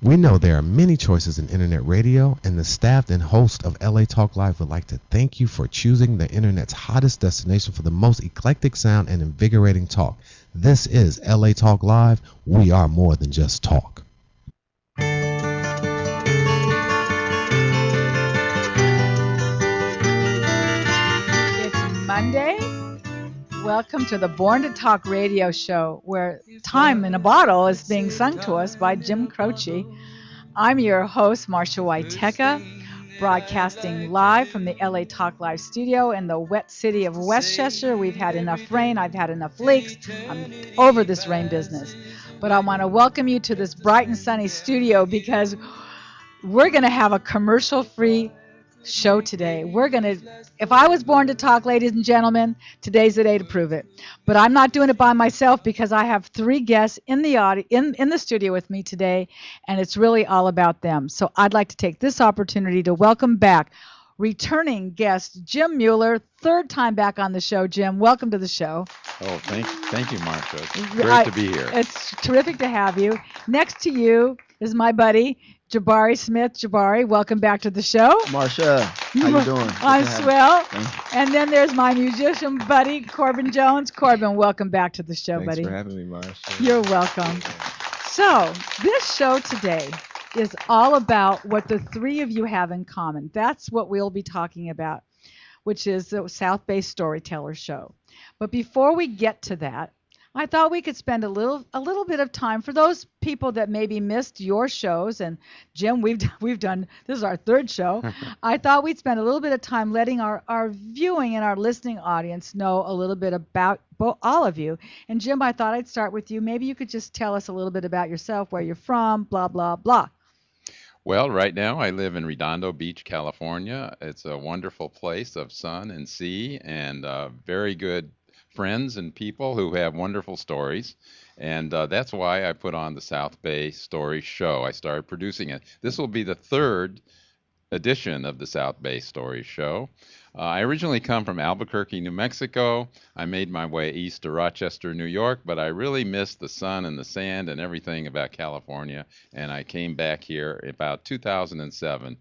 We know there are many choices in internet radio, and the staff and host of LA Talk Live would like to thank you for choosing the internet's hottest destination for the most eclectic sound and invigorating talk. This is LA Talk Live. We are more than just talk. It's Monday. Welcome to the Born to Talk radio show, where Time in a Bottle is being sung to us by Jim Croce. I'm your host, Marsha Wietecha, broadcasting live from the LA Talk Live studio in the wet city of Westchester. We've had enough rain. I've had enough leaks. I'm over this rain business. But I want to welcome you to this bright and sunny studio because we're going to have a commercial-free show today. If I was born to talk, ladies and gentlemen, today's the day to prove it. But I'm not doing it by myself because I have three guests in the studio with me today, and it's really all about them. So I'd like to take this opportunity to welcome back returning guest Jim Mueller, third time back on the show. Jim, welcome to the show. Oh, thank you, Marsha. It's great to be here. It's terrific to have you. Next to you is my buddy, Jabari Smith. Jabari, welcome back to the show. Marsha, how you doing? I'm swell. And then there's my musician buddy, Corbin Jones. Corbin, welcome back to the show, buddy. Thanks for having me, Marsha. You're welcome. So this show today is all about what the three of you have in common. That's what we'll be talking about, which is the South Bay Storyteller Show. But before we get to that, I thought we could spend a little bit of time for those people that maybe missed your shows. And Jim, we've done, this is our third show. I thought we'd spend a little bit of time letting our viewing and our listening audience know a little bit about all of you. And Jim, I thought I'd start with you. Maybe you could just tell us a little bit about yourself, where you're from, blah, blah, blah. Well, right now I live in Redondo Beach, California. It's a wonderful place of sun and sea and very good friends and people who have wonderful stories. And that's why I put on the South Bay Story Show. I started producing it. This will be the third edition of the South Bay Story Show. I originally come from Albuquerque, New Mexico. I made my way east to Rochester, New York, but I really missed the sun and the sand and everything about California, and I came back here about 2007.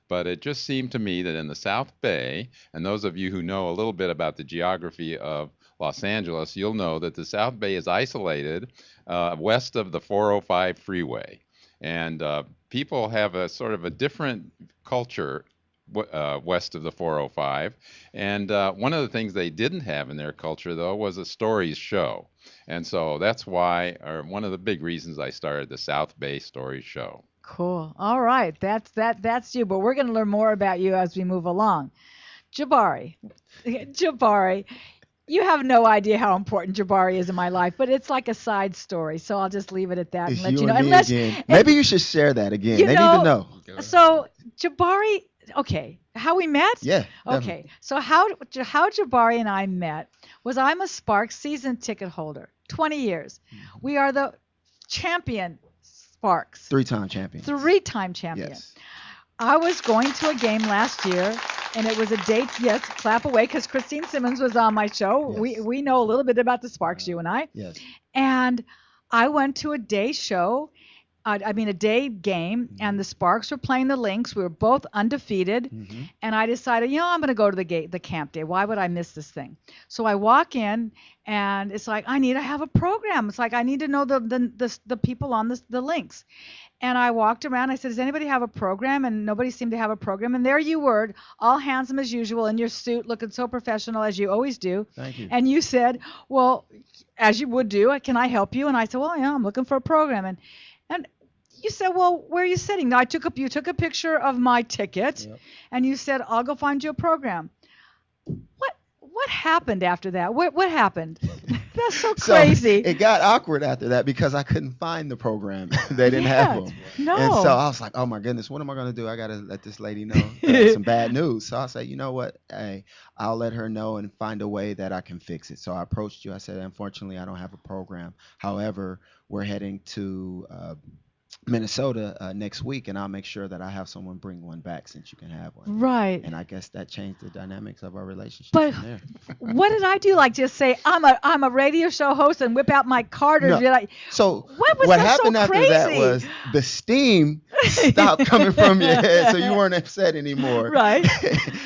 But it just seemed to me that in the South Bay, and those of you who know a little bit about the geography of Los Angeles, you'll know that the South Bay is isolated west of the 405 freeway. And people have a sort of a different culture west of the 405. And one of the things they didn't have in their culture, though, was a stories show. And so that's why, or one of the big reasons I started the South Bay Stories Show. Cool. All right. That's you. But we're going to learn more about you as we move along. Jabari, you have no idea how important Jabari is in my life, but it's like a side story. So I'll just leave it at that and let you know. Unless maybe you should share that again. They need to know. So Jabari, okay, how we met? Yeah. Okay. So how Jabari and I met was I'm a Sparks season ticket holder, 20 years. We are the champion Sparks. Three-time champion. Yes. I was going to a game last year, and it was a date, yes, clap away, because Christine Simmons was on my show. Yes. We know a little bit about the Sparks, you and I. Yes. And I went to a day show, a day game, and the Sparks were playing the Lynx. We were both undefeated, and I decided, I'm going to go to the camp day. Why would I miss this thing? So I walk in, and it's like, I need to have a program. It's like, I need to know the people on the Lynx. And I walked around. I said, does anybody have a program? And nobody seemed to have a program. And there you were, all handsome as usual, in your suit, looking so professional as you always do. Thank you. And you said, well, as you would do, can I help you? And I said, well, I'm looking for a program. And you said, well, where are you sitting? Now, you took a picture of my ticket, and you said, I'll go find you a program. What happened after that? What happened? That's so crazy. So it got awkward after that because I couldn't find the program. They didn't have them. No. And so I was like, oh my goodness, what am I going to do? I got to let this lady know some bad news. So I said, you know what? Hey, I'll let her know and find a way that I can fix it. So I approached you. I said, unfortunately, I don't have a program. However, we're heading to Minnesota next week, and I'll make sure that I have someone bring one back since you can have one. Right. And I guess that changed the dynamics of our relationship But from there. what did I do? Like just say I'm a radio show host and whip out my card, or No. did I? So What was what that so happened after that crazy? was the steam stopped coming from your head, so you weren't upset anymore. Right.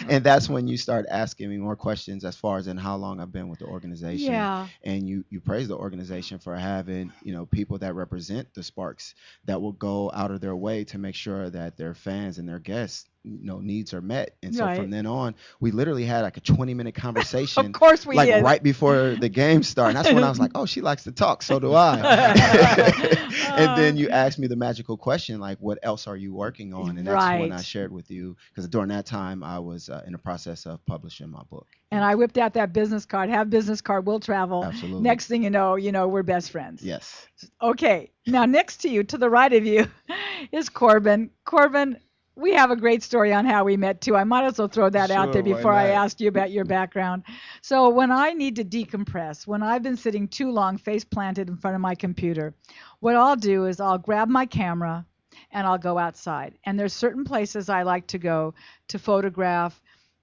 And that's when you start asking me more questions as far as in how long I've been with the organization. Yeah. And you praise the organization for having, people that represent the Sparks that will go out of their way to make sure that their fans and their guests needs are met. And so Right. from then on, we literally had like a 20-minute conversation, Of course we like did. right before the game started. And that's when I was like, oh, she likes to talk, so do I. And then you asked me the magical question, like, what else are you working on? And that's when I Right. shared with you, because during that time I was in the process of publishing my book. And I whipped out that business card. Have business card. We'll travel. Absolutely. Next thing you know, we're best friends. Yes. Okay. Now next to you, to the right of you, is Corbin. Corbin, we have a great story on how we met too. I might as well throw that out there Sure, why before I not? asked you about your background. So when I need to decompress, when I've been sitting too long face planted in front of my computer, what I'll do is I'll grab my camera and I'll go outside. And there's certain places I like to go to photograph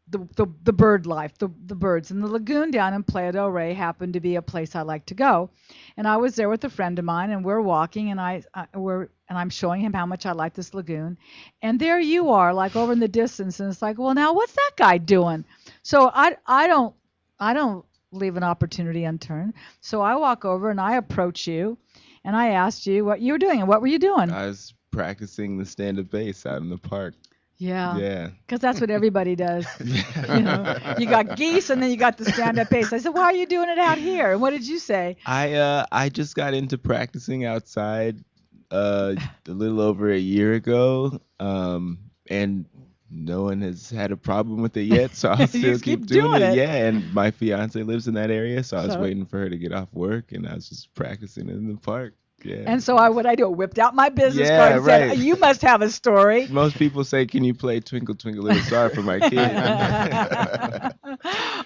the bird life, the birds. And the lagoon down in Playa del Rey happened to be a place I like to go. And I was there with a friend of mine, and we're walking, and I'm showing him how much I like this lagoon. And there you are, like over in the distance, and it's like, well, now what's that guy doing? So I don't leave an opportunity unturned. So I walk over and I approach you, and I asked you what you were doing, and what were you doing? I was practicing the stand-up bass out in the park. Yeah. Yeah. Because that's what everybody does. You got geese, and then you got the stand-up bass. I said, "Why are you doing it out here?" And what did you say? I just got into practicing outside a little over a year ago, and no one has had a problem with it yet, so I'll You still just keep keep doing doing it. it. Yeah, and my fiance lives in that area, so I was So- waiting for her to get off work, and I was just practicing in the park. Yeah. And so what I do, whipped out my business Yeah, card and said, right. "You must have a story." Most people say, "Can you play Twinkle Twinkle Little Star for my kid?"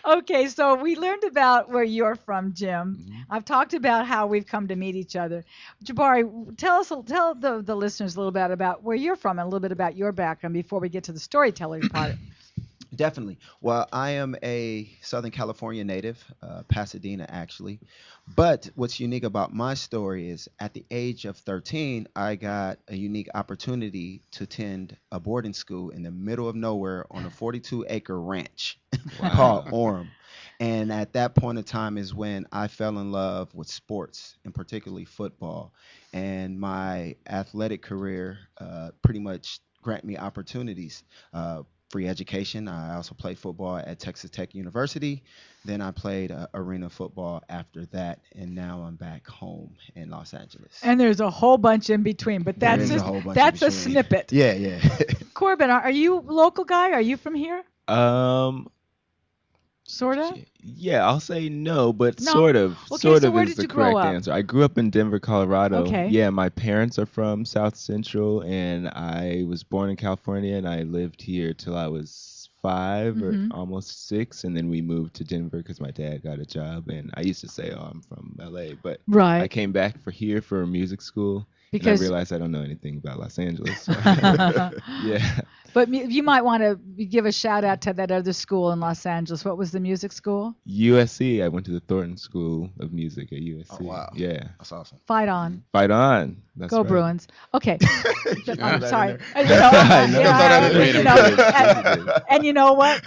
Okay, so we learned about where you're from, Jim. Mhm. I've talked about how we've come to meet each other. Jabari, tell the listeners a little bit about where you're from and a little bit about your background before we get to the storytelling part. Definitely. Well, I am a Southern California native, Pasadena actually. But what's unique about my story is at the age of 13, I got a unique opportunity to attend a boarding school in the middle of nowhere on a 42-acre ranch called Orem. And at that point in time is when I fell in love with sports, and particularly football. And my athletic career pretty much grant me opportunities. Free education. I also played football at Texas Tech University. Then I played arena football after that, and now I'm back home in Los Angeles. And there's a whole bunch in between, but There that's is a just whole bunch in that's a between. snippet. Yeah, yeah. Corbin, are you a local guy? Are you from here? Sorta? Yeah, I'll say no, but No. sort of. Okay, Sort so of where is did the you grow correct up? answer. I grew up in Denver, Colorado. Okay. Yeah, my parents are from South Central, and I was born in California, and I lived here till I was 5 Mhm. or almost 6, and then we moved to Denver because my dad got a job, and I used to say, "Oh, I'm from LA," but I Right. came back for music school, Because and I realized I don't know anything about Los Angeles. So yeah. But you might want to give a shout out to that other school in Los Angeles. What was the music school? USC. I went to the Thornton School of Music at USC. Oh, wow. Yeah. That's awesome. Fight on. Fight on. That's Go right. Bruins. Okay. You threw I'm that in sorry. there. You know, I know. yeah, Throw that in there. you know, Wait and you know what?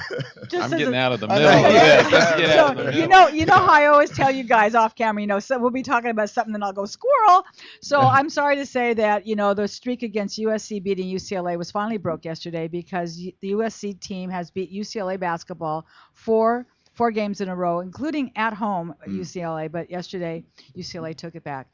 Just I'm as getting a- out of the I middle know. of this. Let's get out of the So middle. you know how I always tell you guys off camera, so we'll be talking about something, then I'll go squirrel. So I'm sorry to say that the streak against USC beating UCLA was finally broke yesterday because the USC team has beat UCLA basketball four games in a row, including at home UCLA. But yesterday UCLA took it back.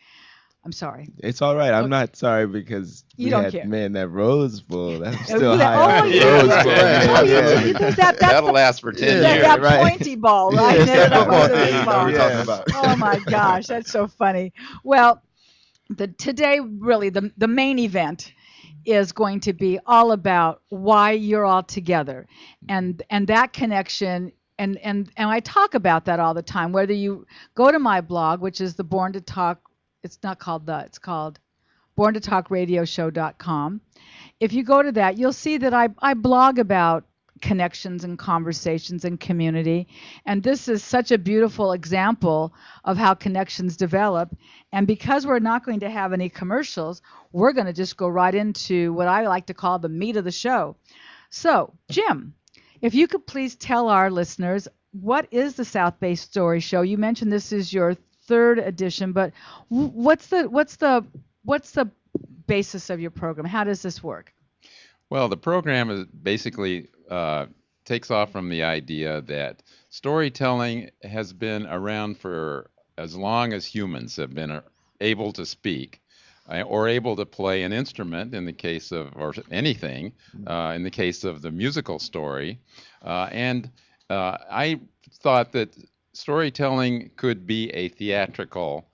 I'm sorry. It's all right. I'm Okay. not sorry because You we don't had, care. man, that Rose Bowl. That's Oh, still that- high oh, on the yeah. Rose Right. Bowl. Yeah. Oh, man. you there's that's That'll last for 10 that, years. that right. pointy ball, right? Yeah, That football was a thing, big you know ball. what we're talking about. Oh my gosh, that's so funny. Well, today really the main event is going to be all about why you're all together, and that connection. And I talk about that all the time. Whether you go to my blog, which is the Born to Talk, it's not called it's called borntotalkradioshow.com. If you go to that, you'll see that I blog about connections and conversations and community. And this is such a beautiful example of how connections develop. And because we're not going to have any commercials, we're going to just go right into what I like to call the meat of the show. So, Jim, if you could please tell our listeners, what is the South Bay Story Show? You mentioned this is your third edition, but what's the basis of your program? How does this work? Well, the program is basically takes off from the idea that storytelling has been around for as long as humans have been able to speak or able to play an instrument in the case of, or anything, in the case of the musical story. And I thought that storytelling could be a theatrical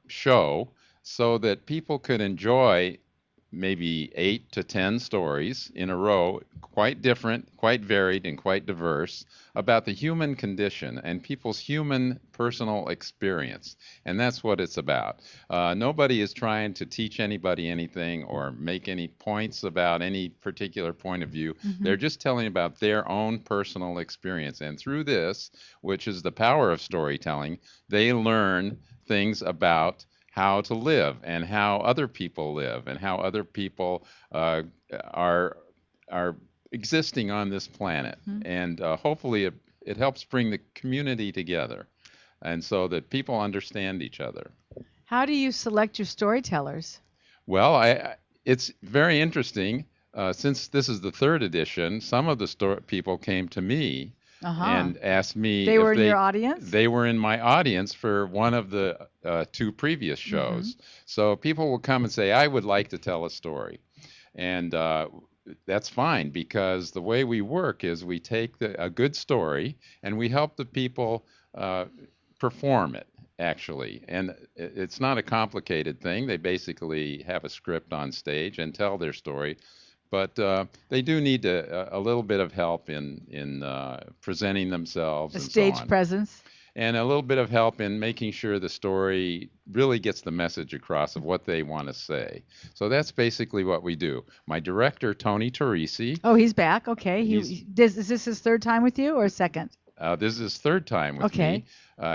show so that people could enjoy maybe 8 to 10 stories in a row, quite different, quite varied, and quite diverse, about the human condition and people's human personal experience. And that's what it's about. Nobody is trying to teach anybody anything or make any points about any particular point of view. They're just telling about their own personal experience. And through this, which is the power of storytelling, they learn things about how to live and how other people live and how other people are existing on this planet. And hopefully it helps bring the community together and so that people understand each other. How do you select your storytellers? Well, it's very interesting. Since this is the third edition, some of the people came to me and asked me They if were in your audience? they were in my audience for one of the two previous shows. So people will come and say, I would like to tell a story. And that's fine, because the way we work is we take a good story and we help the people perform it, actually. And it's not a complicated thing. They basically have a script on stage and tell their story. But they do need a little bit of help in presenting themselves. A and stage so on. presence. And a little bit of help in making sure the story really gets the message across of what they want to say. So that's basically what we do. My director, Tony Teresi. Oh, he's back. Okay. Is this his third time with you or second? This is his third time with me.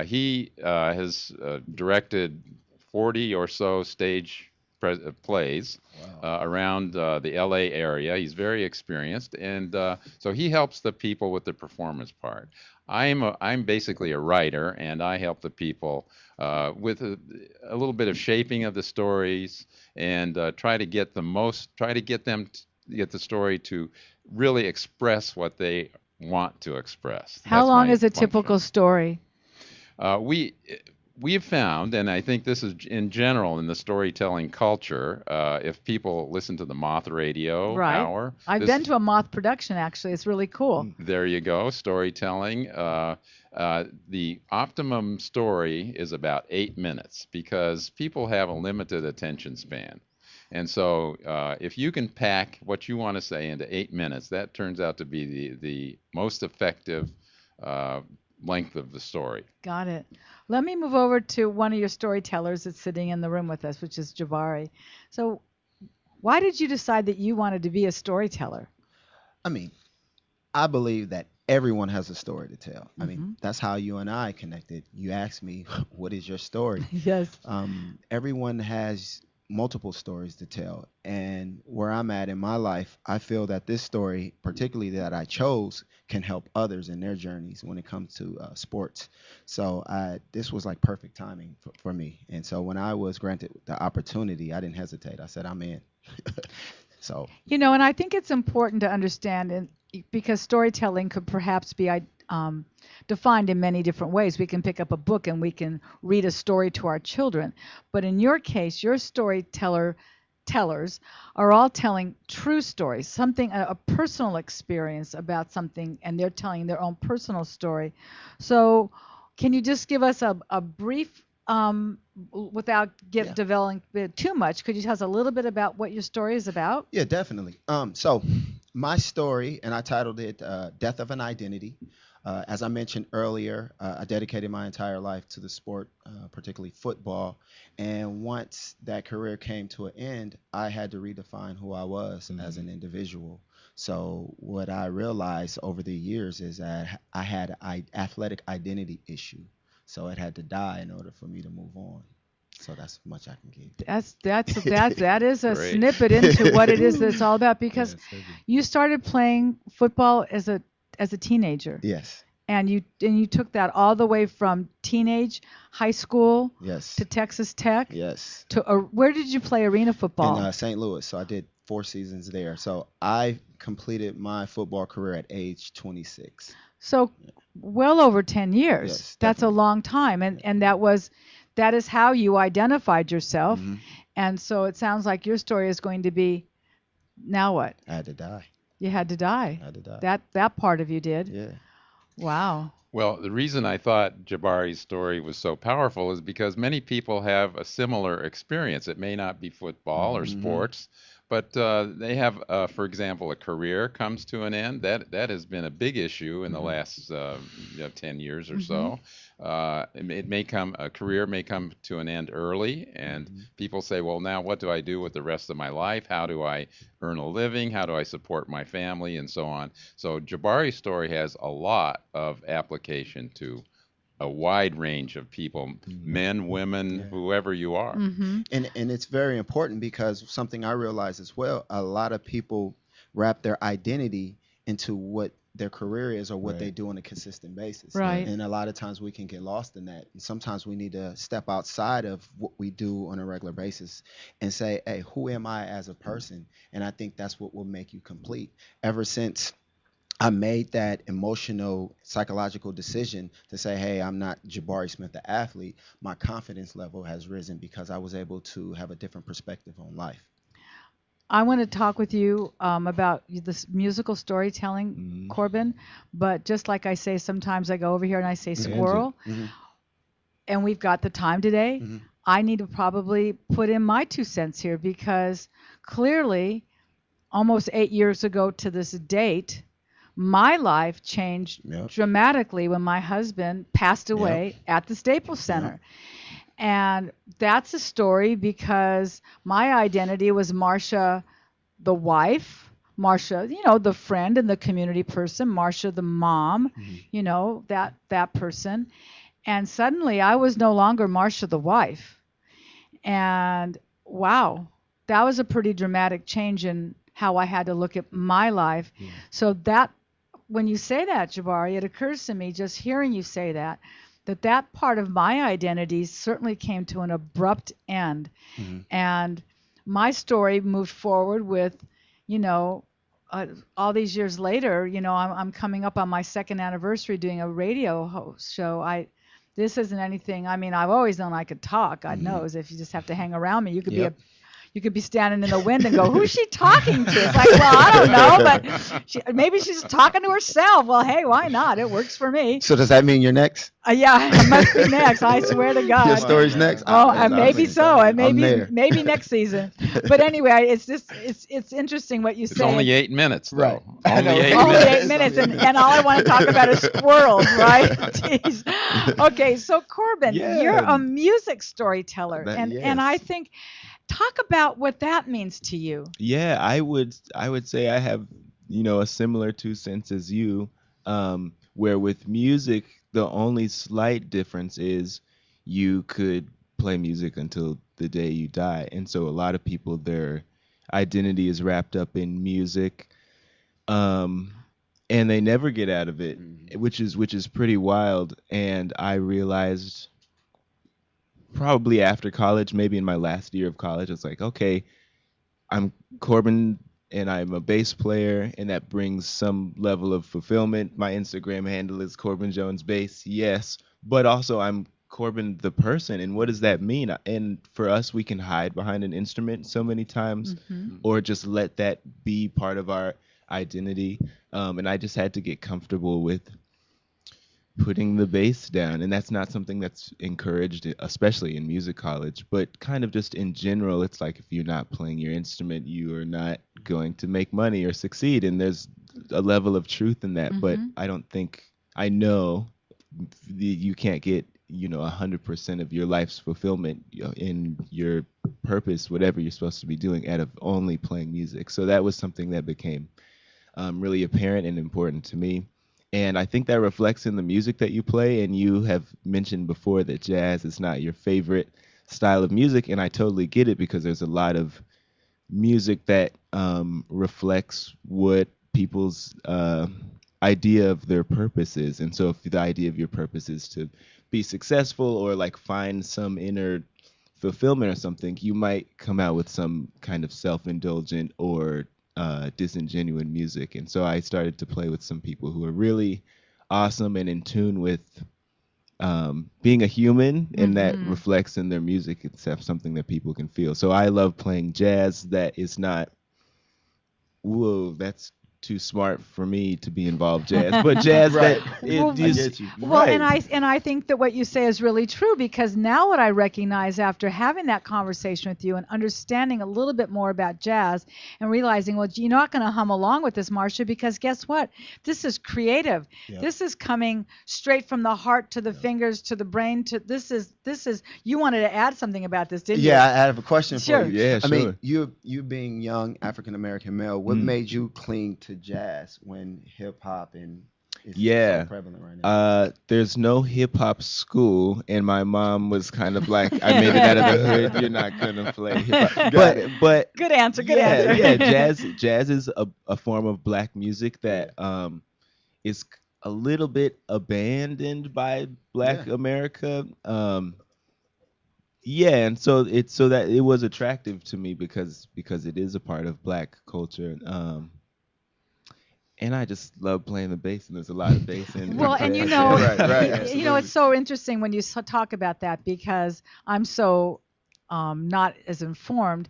He has directed 40 or so stage plays around the LA area. He's very experienced, and so he helps the people with the performance part. I'm basically a writer, and I help the people with a little bit of shaping of the stories and try to get them to get the story to really express what they want to express. How long is a typical story? We have found, and I think this is in general in the storytelling culture, if people listen to the Moth Radio Hour. I've been to a Moth production, actually. It's really cool. There you go, storytelling. The optimum story is about 8 minutes because people have a limited attention span. And so if you can pack what you want to say into 8 minutes, that turns out to be the most effective length of the story. Got it. Let me move over to one of your storytellers that's sitting in the room with us, which is Javari. So why did you decide that you wanted to be a storyteller? I mean, I believe that everyone has a story to tell. I mean, that's how you and I connected. You asked me, what is your story? Yes. Everyone has multiple stories to tell. And where I'm at in my life, I feel that this story, particularly that I chose, can help others in their journeys when it comes to sports. So this was like perfect timing for me. And so when I was granted the opportunity, I didn't hesitate. I said, I'm in. So, and I think it's important to understand, because storytelling could perhaps be defined in many different ways. We can pick up a book and we can read a story to our children. But in your case, your tellers are all telling true stories, something, a personal experience about something, and they're telling their own personal story. So can you just give us a brief, without developing too much, could you tell us a little bit about what your story is about? Yeah, definitely. So my story, and I titled it Death of an Identity. As I mentioned earlier, I dedicated my entire life to the sport, particularly football. And once that career came to an end, I had to redefine who I was as an individual. So what I realized over the years is that I had an athletic identity issue. So it had to die in order for me to move on. So that's much I can That is a Great. snippet into what it is that give. it's all about Yeah, because it's heavy. you started playing football as a teenager. Yes. And you took that all the way from teenage high school Yes. to Texas Tech Yes. to where did you play arena In football? St. Louis. So I did 4 seasons there. So I completed my football career at age 26. So well over 10 years. Yes, That's a definitely. long time and that is how you identified yourself. Hmm. And so it sounds like your story is going to be now what? I had to die. You had to die. I had to die. That part of you did. Yeah. Wow. Well, the reason I thought Jabari's story was so powerful is because many people have a similar experience. It may not be football or Hmm. sports, but they have, for example, a career comes to an end. That has been a big issue in the Hmm. last 10 years or Mhm. so. It may come a career may come to an end early, and Hmm. people say, "Well, now what do I do with the rest of my life? How do I earn a living? How do I support my family, and so on?" So Jabari's story has a lot of application to a wide range of people, men, women, Yeah. whoever you are. Mhm. And it's very important because something I realize as well, a lot of people wrap their identity into what their career is or what they Right. do on a consistent basis. Right. And a lot of times we can get lost in that. And sometimes we need to step outside of what we do on a regular basis and say, hey, who am I as a person? And I think that's what will make you complete. Ever since I made that emotional, psychological decision to say, hey, I'm not Jabari Smith, the athlete. My confidence level has risen because I was able to have a different perspective on life. I want to talk with you about this musical storytelling, Hmm. Corbin. But just like I say, sometimes I go over here and I say Hmm. Tangent. squirrel, Hmm. and we've got the time today. Hmm. I need to probably put in my 2 cents here because clearly, almost 8 years ago to this date, my life changed Yep. dramatically when my husband passed Yep. away at the Staples Yep. Center. And that's a story because my identity was Marsha, the wife, Marsha, the friend and the community person, Marsha, the mom, Hmm. that person. And suddenly I was no longer Marsha, the wife. And wow, that was a pretty dramatic change in how I had to look at my life. Yeah. So that when you say that, Jabari, it occurs to me just hearing you say that part of my identity certainly came to an abrupt end. Hmm. And my story moved forward with, you know, all these years later, I'm coming up on my second anniversary doing a radio host show. This isn't anything. I mean, I've always known I could talk. God Hmm. knows if you just have to hang around me, Yep. you could be standing in the wind and go, "Who's she talking to?" It's like, well, I don't know, but maybe she's talking to herself. Well, hey, why not? It works for me. So does that mean you're next? Yeah, I must be next. I swear to Woo! Your God. Come on, story's man. next? Oh, That's maybe awesome. so, and I'm maybe there. maybe next season. But anyway, it's interesting what you It's say. only 8 minutes, Right. though. I Only know, eight right? Only minutes. eight It's minutes, only 8 and all I want to talk about is squirrels, right? Jeez. Okay, so Corbin, you're Yeah. a music storyteller, and I Yes. think talk about what that means to you. Yeah, I would say I have, a similar 2 cents as you, where with music the only slight difference is you could play music until the day you die. And so a lot of people, their identity is wrapped up in music, um and they never get out of it, Mhm. which is pretty wild. And I realized probably after college, maybe in my last year of college, it's like, okay, I'm Corbin and I'm a bass player, and that brings some level of fulfillment. My Instagram handle is Corbin Jones Bass, yes, but also I'm Corbin the person. And what does that mean? And for us, we can hide behind an instrument so many times, Hmm. or just let that be part of our identity. And I just had to get comfortable with putting the bass down, and that's not something that's encouraged, especially in music college, but kind of just in general. It's like if you're not playing your instrument, you are not going to make money or succeed, and there's a level of truth in that. But Hmm. I don't think I know you can't get 100% of your life's fulfillment in your purpose, whatever you're supposed to be doing, out of only playing music. So that was something that became really apparent and important to me. And I think that reflects in the music that you play. And you have mentioned before that jazz is not your favorite style of music, and I totally get it because there's a lot of music that reflects what people's idea of their purpose is. And so if the idea of your purpose is to be successful or like find some inner fulfillment or something, you might come out with some kind of self-indulgent or disingenuous music. And so I started to play with some people who are really awesome and in tune with being a human, and that Mm-hmm. reflects in their music. It's something that people can feel. So I love playing jazz that is not, whoa, that's too smart for me to be involved jazz, but jazz that Right. it I is get you. Well, and right. I think that what you say is really true, because now what I recognize after having that conversation with you and understanding a little bit more about jazz and realizing, well, you're not going to hum along with this, Marsha, because guess what? This is creative. Yep. This is coming straight from the heart to the Yep. fingers to the brain to this is you wanted to add something about this, didn't Yeah, you? I have a question for Sure. you. Yeah, I mean, sure. you being young African American male, what Mm. made you cling to jazz when hip hop and is so Yeah. prevalent right now? There's no hip hop school, and my mom was kind of like, "I made it out of the hood. You're not gonna play hip hop." Got it. But Good answer. Good yeah, answer. yeah, jazz is a form of black music Yeah. that is a little bit abandoned by Yeah. Black America. Yeah, and so it's so that it was attractive to me because it is a part of Black culture. And I just love playing the bass, and there's a lot of bass in Well, and jazz. Right, right, it's absolutely. so interesting when you talk about that, because I'm so not as informed.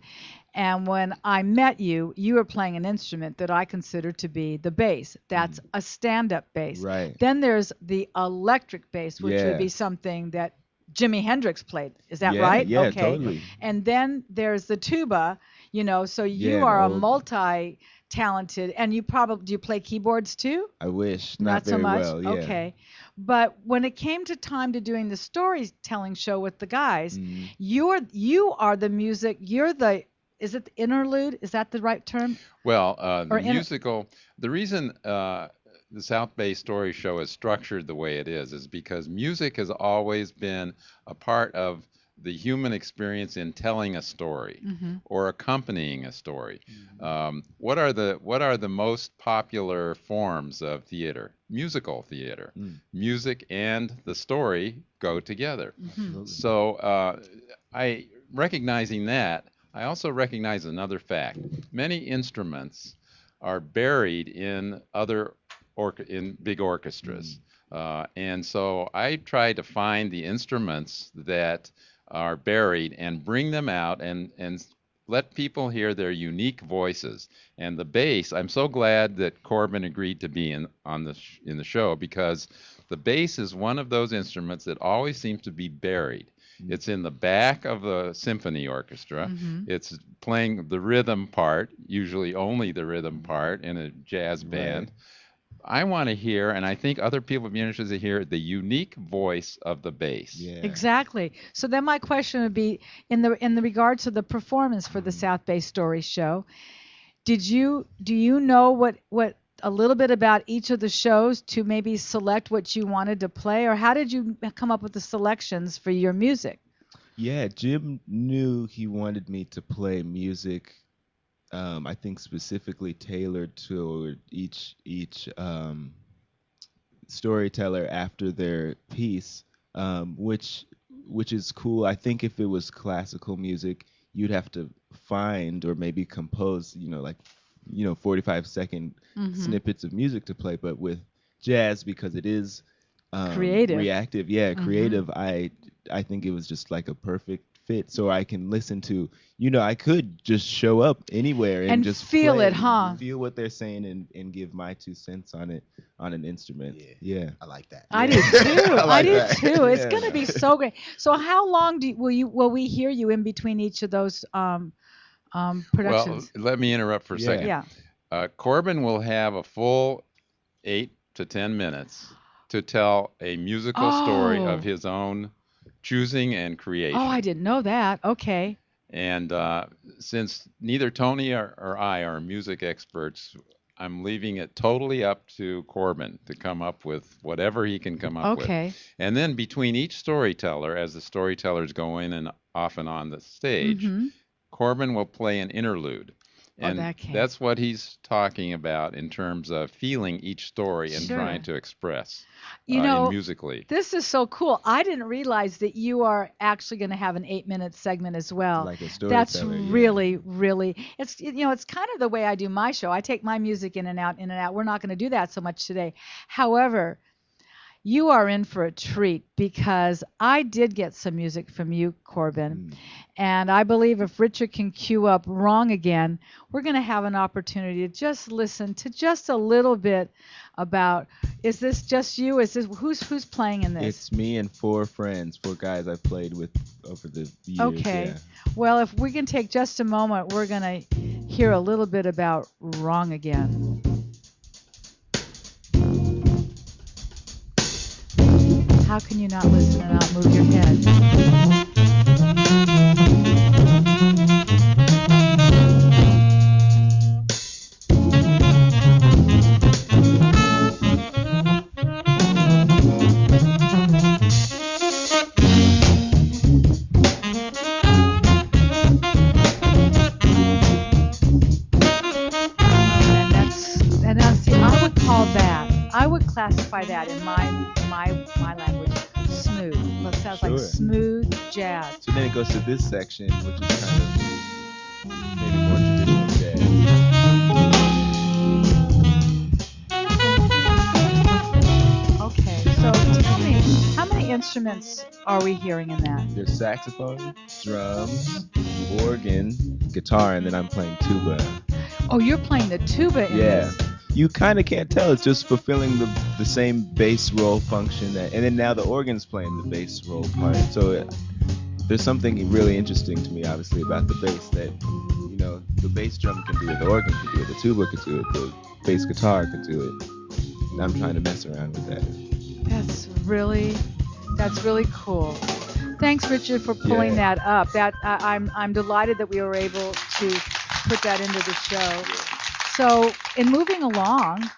And when I met you, you were playing an instrument that I consider to be the bass. That's Mm, a stand-up bass. right. Then there's the electric bass, which would Yeah. be something that Jimi Hendrix played. Is that Yeah, right? yeah, Okay. totally. And then there's the tuba, so you Yeah, the are a old multi-talented, and you probably do you play keyboards too? I wish, not Not so very much? well, yeah. Okay. But when it came to time to doing the storytelling show with the guys, Mm, you are the music, you're the is it the interlude? Is that the right term? Well, the Or musical, the reason the South Bay Story Show is structured the way it is because music has always been a part of the human experience in telling a story Mhm. or accompanying a story. Mhm. What are the most popular forms of theater? Musical theater. mm, Music and the story go together. Mhm. Absolutely. So I recognizing that, I also recognize another fact. Many instruments are buried in in big mm, orchestras, and so I try to find the instruments that are buried and bring them out and let people hear their unique voices. And the bass, I'm so glad that Corbin agreed to be in the show because the bass is one of those instruments that always seems to be buried. mm. It's in the back of the symphony orchestra. Mhm. It's playing the rhythm part, usually only the rhythm part in a jazz Right. band. I want to hear, and I think other people would be interested to hear the unique voice of the bass. Yeah. Exactly. So then my question would be, in the regards of the performance for the Mm. South Bay Story Show, do you know what a little bit about each of the shows to maybe select what you wanted to play, or how did you come up with the selections for your music? Yeah, Jim knew he wanted me to play music, I think specifically tailored to each storyteller after their piece, which is cool. I think if it was classical music, you'd have to find or maybe compose, 45-second Mhm. snippets of music to play. But with jazz, because it is Creative. reactive, yeah, Mhm. creative, I think it was just like a perfect fit. So I can listen to, I could just show up anywhere and And just feel it, play, huh? feel what they're saying, and give my 2 cents on it on an instrument. Yeah. Yeah. I like that. I Yeah. do too. I I like do that. too. It's going to Yeah. be so great. So how long will we hear you in between each of those Well, productions? let me interrupt for a Yeah. second. Yeah. Corbin will have a full 8 to 10 minutes to tell a musical story of Oh, his own choosing and oh, I creation. didn't know that. Okay. And since neither Tony or I are music experts, I'm leaving it totally up to Corbin to come up with whatever he can come up with. Okay. And then between each storyteller, as the storytellers go in and off and on the stage, Mm-hmm. Corbin will play an interlude. Oh, And okay. that's what he's talking about in terms of feeling each story and trying Sure. to express You in know, musically. this is so cool. I didn't realize that you are actually going to have an 8-minute segment as well. Like a That's storyteller, yeah. really, really, it's kind of the way I do my show. I take my music in and out, in and out. We're not going to do that so much today. However, you are in for a treat because I did get some music from you, Corbin. Mm. And I believe if Richard can cue up Wrong Again, we're going to have an opportunity to just listen to just a little bit about, is this just you? Is this who's playing in this? It's me and four friends, four guys I've played with over the years. Okay. Yeah. Well, if we can take just a moment, we're going to hear a little bit about Wrong Again. How can you not listen and not move your head? And that's see, I would classify that in my language, smooth. Well, it sounds like Sure. smooth jazz. So then it goes to this section, which is kind of maybe more traditional jazz. Okay, so tell me, how many instruments are we hearing in that? There's saxophone, drums, organ, guitar, and then I'm playing tuba. Oh, you're playing the tuba in Yeah. this. You kind of can't tell. It's just fulfilling the same bass role function. And then now the organ's playing the bass role part. So there's something really interesting to me, obviously, about the bass that, the bass drum can do it, the organ can do it, the tuba can do it, the bass guitar can do it. And I'm trying to mess around with that. That's really cool. Thanks, Richard, for pulling Yeah. that up. I'm delighted that we were able to put that into the show. So, in moving along,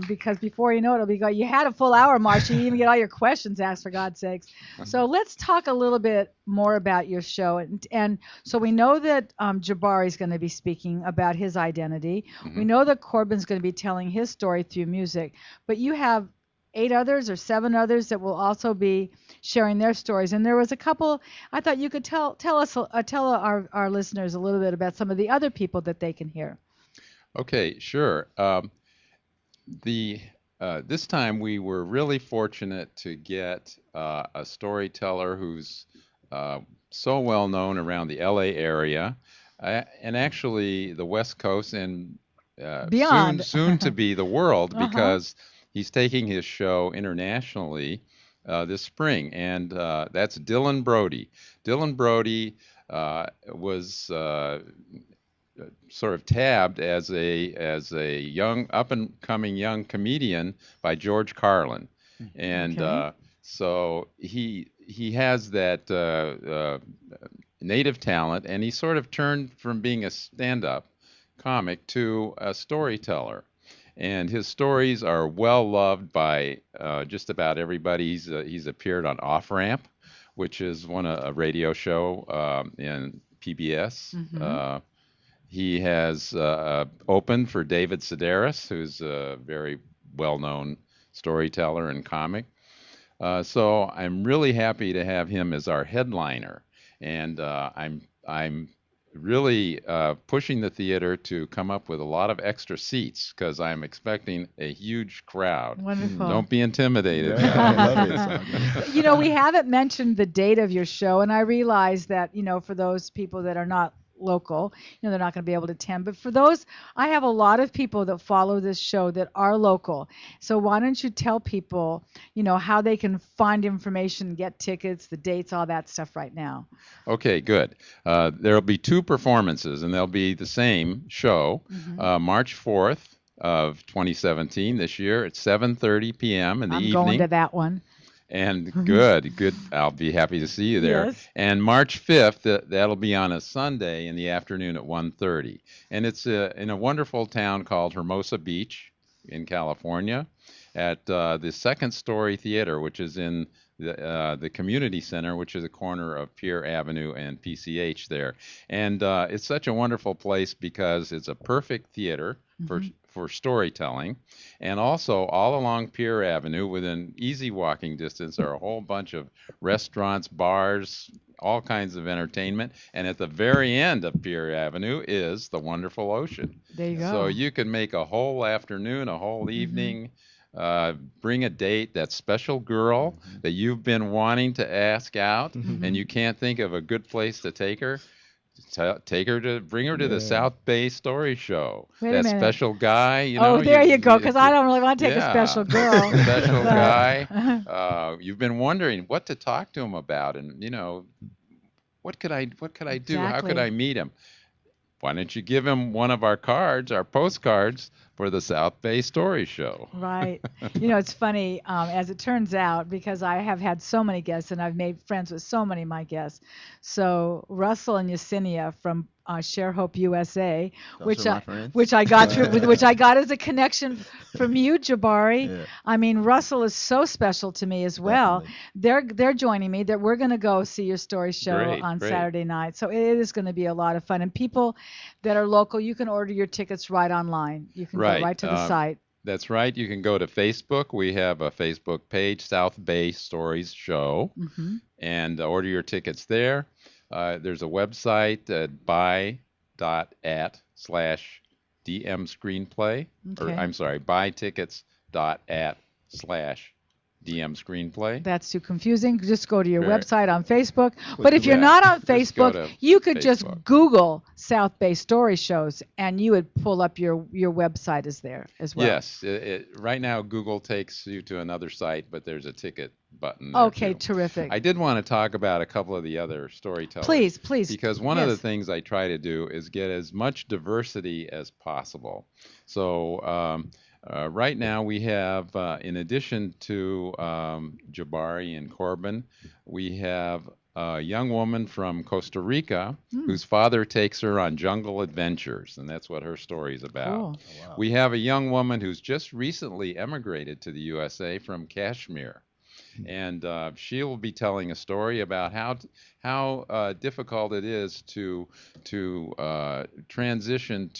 because before you know it, it'll be going. You had a full hour, Marsha. You didn't even get all your questions asked, for God's sakes. So let's talk a little bit more about your show. And so we know that Jabari's going to be speaking about his identity. We Mhm. know that Corbin's going to be telling his story through music. But you have 8 others or 7 others that will also be sharing their stories. And there was a couple. I thought you could tell our listeners a little bit about some of the other people that they can hear. Okay, sure. The This time we were really fortunate to get a storyteller who's so well known around the LA area, and actually the West Coast, and Beyond. soon to be the world, Uh-huh. because he's taking his show internationally this spring, and that's Dylan Brody. Dylan Brody was sort of tabbed as a young up and coming young comedian by George Carlin, and Okay. so he has that native talent, and he sort of turned from being a stand-up comic to a storyteller. And his stories are well loved by just about everybody. He's appeared on Off Ramp, which is a radio show in PBS. Mm-hmm. He has opened for David Sedaris, who's a very well-known storyteller and comic. So I'm really happy to have him as our headliner, and I'm really pushing the theater to come up with a lot of extra seats because I'm expecting a huge crowd. Wonderful. Don't be intimidated. Yeah, I love it. It's all good. We haven't mentioned the date of your show, and I realize that, for those people that are not local, they're not going to be able to attend. But for those, I have a lot of people that follow this show that are local. So why don't you tell people, how they can find information, get tickets, the dates, all that stuff right now? Okay, good. There'll be 2 performances, and they'll be the same show. Mm-hmm. March 4th of 2017 this year at 7:30 p.m. in the I'm going to evening. that one. And good. I'll be happy to see you there. Yes. And March 5th, that'll be on a Sunday in the afternoon at 1:30. And it's in a wonderful town called Hermosa Beach in California at the Second Story Theater, which is in the community center, which is a corner of Pier Avenue and PCH there. And it's such a wonderful place because it's a perfect theater for storytelling. And also, all along Pier Avenue, within easy walking distance, are a whole bunch of restaurants, bars, all kinds of entertainment. And at the very end of Pier Avenue is the wonderful ocean. There you go. So you can make a whole afternoon, a whole evening. Bring a date, that special girl that you've been wanting to ask out, and you can't think of a good place to take her. Bring her to the South Bay Story Show. Wait a That minute. special guy, Oh, there you go, because I don't really want to take a yeah, special girl. special but- guy. You've been wondering what to talk to him about, and what could I do? How could Exactly. I meet him? Why don't you give him one of our cards, our postcards for the South Bay Story Show? Right. It's funny, as it turns out, because I have had so many guests and I've made friends with so many of my guests. So Russell and Yesenia from Share Hope USA, Those are my friends. which I got through, which I got as a connection from you, Jabari. Yeah. I mean, Russell is so special to me as well. They're joining me. That we're going to go see your story show Great, on great. Saturday night. So it is going to be a lot of fun. And people that are local, you can order your tickets right online. You can Right, go right to the site. That's right. You can go to Facebook. We have a Facebook page, South Bay Stories Show, and order your tickets there. There's a website at buy.at/DM Screenplay. Or Okay. I'm sorry, buytickets.at/DM Screenplay. That's too confusing. Just go to your Very- website on Facebook. But if you're Yeah, not on just go Facebook, to you could just Facebook. Google South Bay Story Shows, and you would pull up your website is there as well. Yes. Right now, Google takes you to another site, but there's a ticket button there Okay, too. terrific. I did want to talk about a couple of the other storytellers. Please. Because one of the Yes. things I try to do is get as much diversity as possible. So right now we have, in addition to Jabari and Corbin, we have a young woman from Costa Rica whose father takes her on jungle adventures, and that's what her story is about. Cool. We have a young woman who's just recently emigrated to the USA from Kashmir. And she'll be telling a story about how difficult it is to transition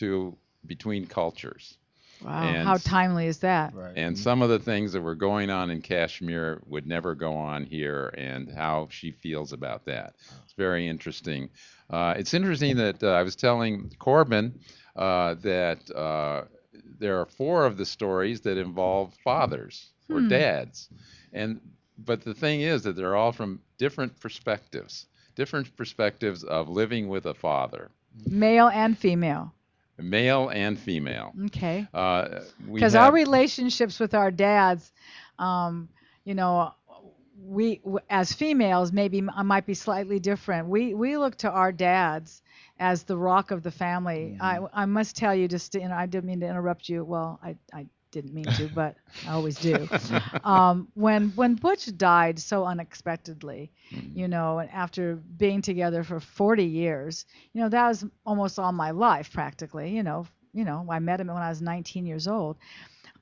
between cultures. Wow. And How timely is that? Right. And some of the things that were going on in Kashmir would never go on here, and how she feels about that. It's very interesting. It's interesting that I was telling Corbin that there are 4 of the stories that involve fathers or dads, but the thing is that they're all from different perspectives of living with a father, Male and female. male and female. Okay. Because Because our relationships with our dads, we as females maybe might be slightly different. We look to our dads as the rock of the family. I must tell you, just I didn't mean to interrupt you. Well, I didn't mean to, but I always do. When Butch died so unexpectedly, and after being together for 40 years, that was almost all my life practically. I met him when I was 19 years old.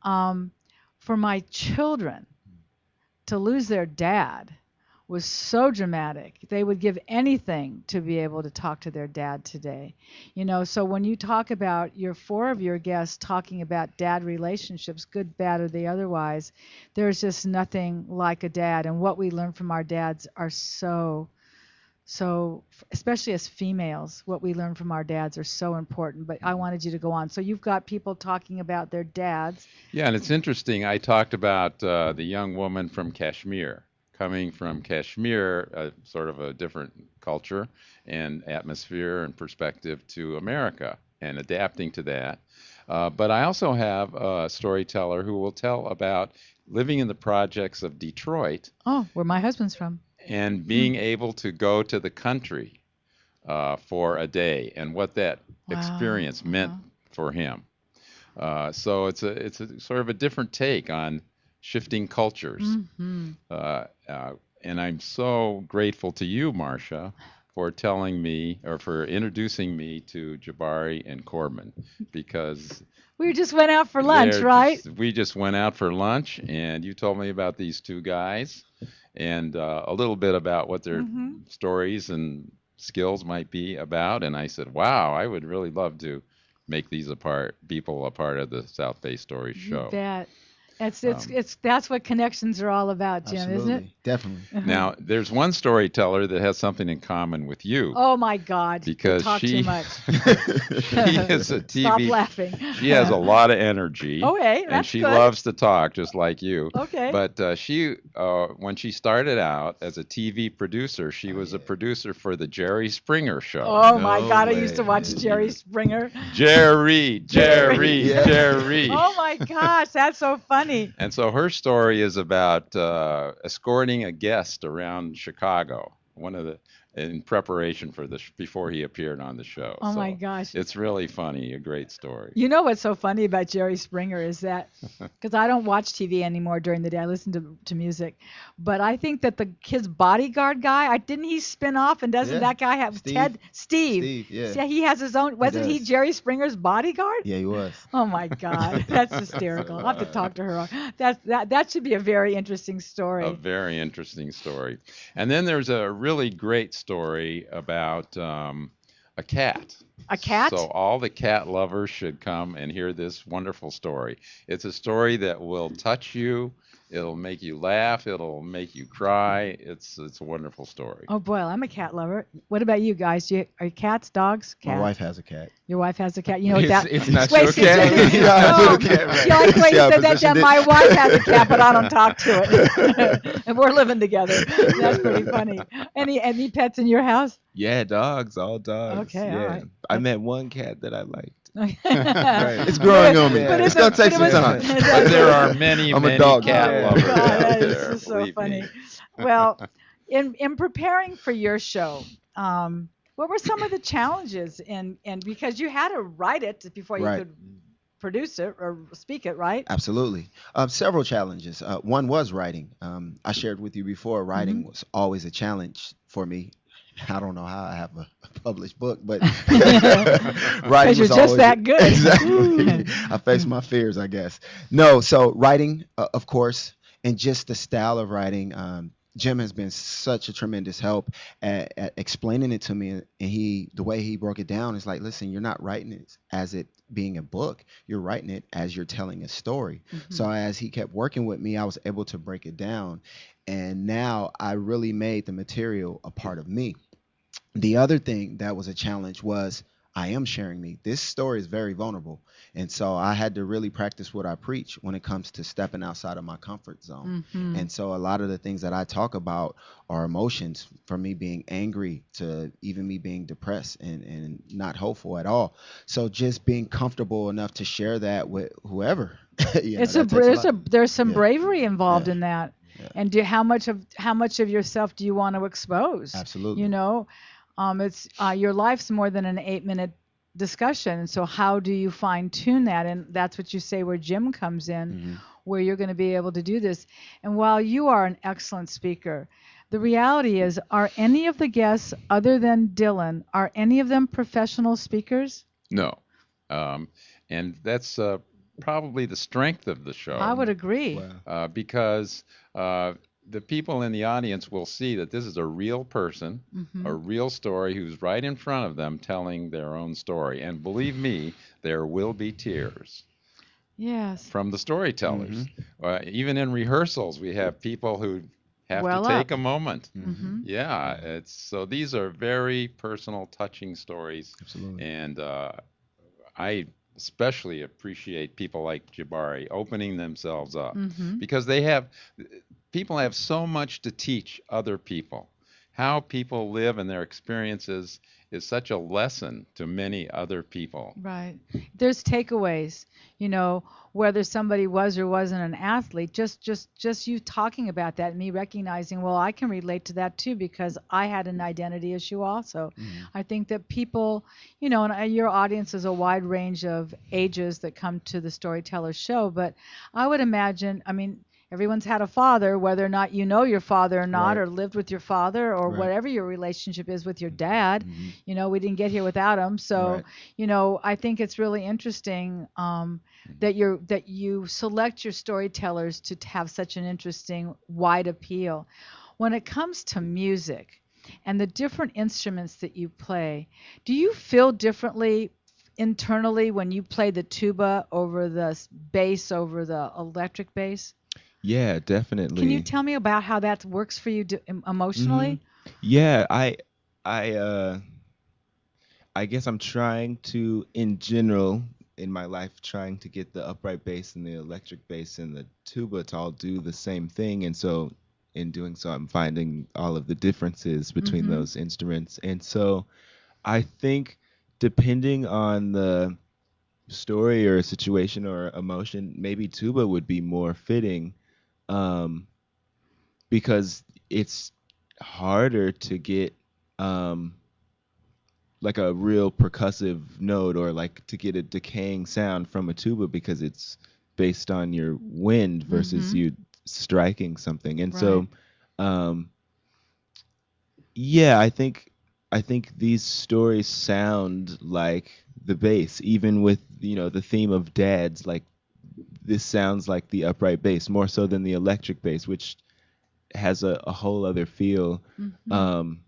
For my children to lose their dad was so dramatic. They would give anything to be able to talk to their dad today. So when you talk about 4 of your guests talking about dad relationships, good, bad, or the otherwise, there's just nothing like a dad. And what we learn from our dads are so, especially as females, what we learn from our dads are so important. But I wanted you to go on. So you've got people talking about their dads. Yeah, and it's interesting. I talked about the young woman from Kashmir, coming from Kashmir, sort of a different culture and atmosphere and perspective to America, and adapting to that. But I also have a storyteller who will tell about living in the projects of Detroit. Oh, where my husband's from. And being able to go to the country for a day, and what that Wow. experience meant for him. So it's a sort of a different take on shifting cultures. Hmm. Uh, uh, and I'm so grateful to you, Marsha, for telling me or for introducing me to Jabari and Corbin, because We just went out for lunch, they're right? just we just went out for lunch, and you told me about these two guys and a little bit about what their Hmm. stories and skills might be about. And I said, wow, I would really love to make these people a part of the South Bay Stories You show. bet. Um, That's what connections are all about, Jim, isn't it? Absolutely, definitely. Now, there's one storyteller that has something in common with you Oh my God, you because talk too she much. she is a Stop TV. laughing. She has a lot of energy, Okay, and that's she good. loves to talk just like you. Okay. But when she started out as a TV producer, she Oh was a yeah. producer for the Jerry Springer Show. Oh my No God, I used to way. watch Jerry Springer. Jerry, Jerry. Jerry, Yeah. Jerry. Oh my gosh, that's so funny. And so her story is about escorting a guest around Chicago. One of the in preparation for the before he appeared on the show. Oh my So gosh. it's really funny, a great story. You know what's so funny about Jerry Springer is that because I don't watch TV anymore during the day, I listen to music. But I think that his bodyguard guy, didn't he spin off and doesn't Yeah. that guy have Steve. Steve? Steve, yeah. Yeah, he has his own. He Wasn't he does. Jerry Springer's bodyguard? Yeah, he was. Oh my God, that's hysterical. I'll have to talk to her. That should be a very interesting A story. very interesting story. And then there's a really great story about a cat. A cat? So all the cat lovers should come and hear this wonderful story. It's a story that will touch you. It'll make you laugh. It'll make you cry. It's a wonderful story. Oh boy, I'm a cat lover. What about you guys? Are you cats, dogs, My cats? wife has a cat. Your wife has a cat. You know what that? It's not Wait, your since cat. you- Yeah, I oh, put a cat, right. you like the way See you how I said that, positioned Jen? it? My wife has a cat, but I don't talk to it, and we're living together. That's pretty funny. Any pets in your house? Yeah, dogs, all dogs. Okay, all Yeah. right. I met one cat that I liked. Right. It's growing on me. But It's a- gonna take but it some was- time. But there are many, I'm a many dog cat lover. lovers Oh, God, out that is there. just so Believe funny. me. Well, in preparing for your show, what were some of the challenges and because you had to write it before you Right. could produce it or speak it, right? Absolutely. Several challenges. One was writing. I shared with you before, writing was always a challenge for me. I don't know how I have a published book, but writing you're was just always that good. Exactly. I face my fears, I guess. No, so writing, of course, and just the style of writing. Jim has been such a tremendous help at explaining it to me, and the way he broke it down is like, listen, you're not writing it as it being a book, you're writing it as you're telling a story. So as he kept working with me, I was able to break it down, and now I really made the material a part of me. The other thing that was a challenge was I am sharing me. This story is very vulnerable. And so I had to really practice what I preach when it comes to stepping outside of my comfort zone. And so a lot of the things that I talk about are emotions, from me being angry to even me being depressed and not hopeful at all. So just being comfortable enough to share that with whoever. It's that takes a lot. there's some Yeah. bravery involved Yeah. in that. Yeah. And how much of yourself do you want to expose? Absolutely. You know, it's your life's more than an 8 minute discussion. And so how do you fine tune that? And that's what you say where Jim comes in, Mhm. where you're going to be able to do this. And while you are an excellent speaker, the reality is, are any of the guests other than Dylan, are any of them professional speakers? No. Um, and that's probably the strength of the show. I would agree. Wow. Because the people in the audience will see that this is a real person, a real story who's right in front of them telling their own story. And believe me, there will be tears Yes. from the storytellers. Even in rehearsals, we have people who have Well to take up. a moment. Mm-hmm. Yeah, it's so these are very personal, touching stories. Absolutely. And I especially appreciate people like Jabari opening themselves up Mm-hmm. because people have so much to teach other people, how people live and their experiences is such a lesson to many other people. Right. There's takeaways, you know, whether somebody was or wasn't an athlete, just you talking about that and me recognizing, well, I can relate to that too because I had an identity issue also. Mhm. I think that people, you know, and your audience is a wide range of ages that come to the Storyteller show, but I would imagine, I mean, everyone's had a father, whether or not you know your father or not, Right. or lived with your father, or Right. whatever your relationship is with your dad. Mhm. You know, we didn't get here without him. So, Right. you know, I think it's really interesting that you select your storytellers to have such an interesting wide appeal. When it comes to music and the different instruments that you play, do you feel differently internally when you play the tuba over the bass over the electric bass? Yeah, Can you definitely. tell me about how that works for you Hmm. emotionally? Yeah, I I guess I'm trying to, in general, in my life, trying to get the upright bass and the electric bass and the tuba to all do the same thing. And so, in doing so, I'm finding all of the differences between Mm-hmm. those instruments. And so, I think depending on the story or situation or emotion, maybe tuba would be more fitting, um, because it's harder to get. Um, like a real percussive note or like to get a decaying sound from a tuba because it's based on your wind versus Mm-hmm. you striking something. And Right. so um yeah, I think these stories sound like the bass, even with, the theme of dads. Like, this sounds like the upright bass more so than the electric bass, which has a whole other feel. Mm-hmm. um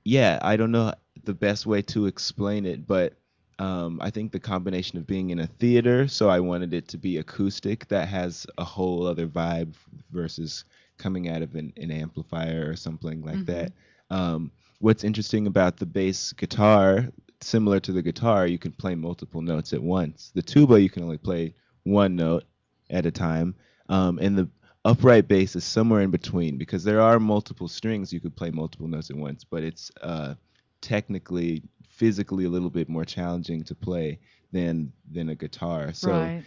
yeah, I don't know the best way to explain it, but I think the combination of being in a theater, so I wanted it to be acoustic, that has a whole other vibe versus coming out of an amplifier or something like Mm-hmm. that. What's interesting about the bass guitar, similar to the guitar, you can play multiple notes at once. The tuba, you can only play one note at a time, and the upright bass is somewhere in between because there are multiple strings you could play multiple notes at once, but it's technically, physically a little bit more challenging to play than a guitar. So Right.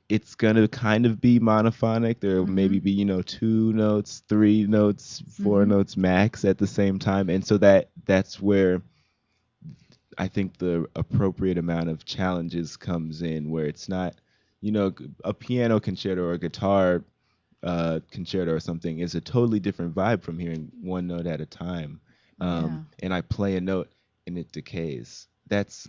it's gonna kind of be monophonic. There'll Mm-hmm. maybe be, two notes, three notes, four Mm-hmm. notes max at the same time, and so that's where I think the appropriate amount of challenges comes in, where it's not, a piano concerto or a guitar concerto or something is a totally different vibe from hearing one note at a time. Yeah. And I play a note and it decays. That's,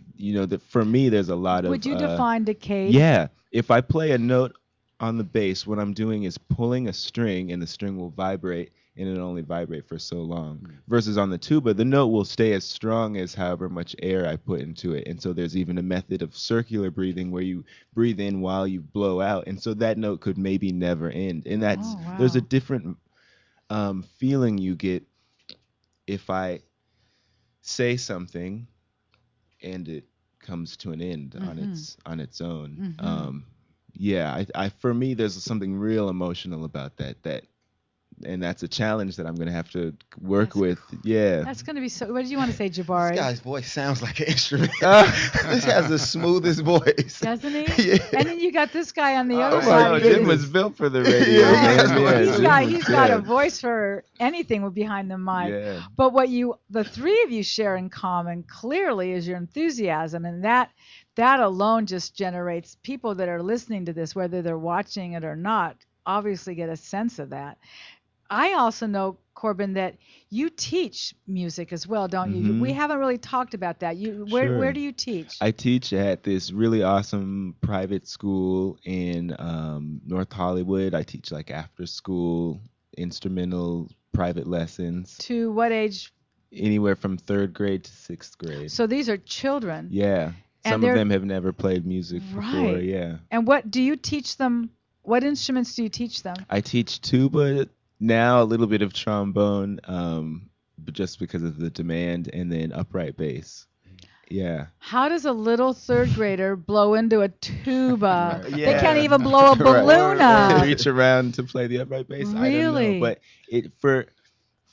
for me, there's a lot of, Would you define decayed? yeah, if I play a note on the bass, what I'm doing is pulling a string and the string will vibrate and it'll only vibrate for so long. Mm. Versus on the tuba, the note will stay as strong as however much air I put into it. And so there's even a method of circular breathing where you breathe in while you blow out. And so that note could maybe never end. And Oh, there's a wow. different feeling you get if I say something and it comes to an end on Mm-hmm. its own. Mm-hmm. Yeah, I for me, there's something real emotional about that, and that's a challenge that I'm gonna have to work That's with. Yeah. that's going to be so. What did you want to say, This Jabari? guy's voice sounds like an instrument. This has Oh the smoothest voice. Doesn't he? Yeah. And then you got this guy on the other Oh my side God, of Jim it. was goodness. built for the Yeah, radio, he man. has Well, Yeah, voice for Jim it. was he's got a yeah, voice for anything behind the mic. yeah. But what the three of you share in common clearly is your enthusiasm, and that alone just generates people that are listening to this, whether they're watching it or not, obviously get a sense of that. I also know, Corbin, that you teach music as well, don't you? We Mm-hmm. haven't really talked about that. Where Sure. do you teach? I teach at this really awesome private school in North Hollywood. I teach like after school instrumental private lessons, To what age? anywhere from third grade to sixth grade. So these are children, Yeah. and Some of they're them have never played music before. right. Yeah. And what do you teach them? What instruments do you teach them? I teach tuba now, a little bit of trombone, but just because of the demand, and then upright bass. Yeah. How does a little third grader blow into a tuba? Right. They can't Yeah. even blow a Right. balloon Or up. reach around to play the upright bass. I don't know, Really? but it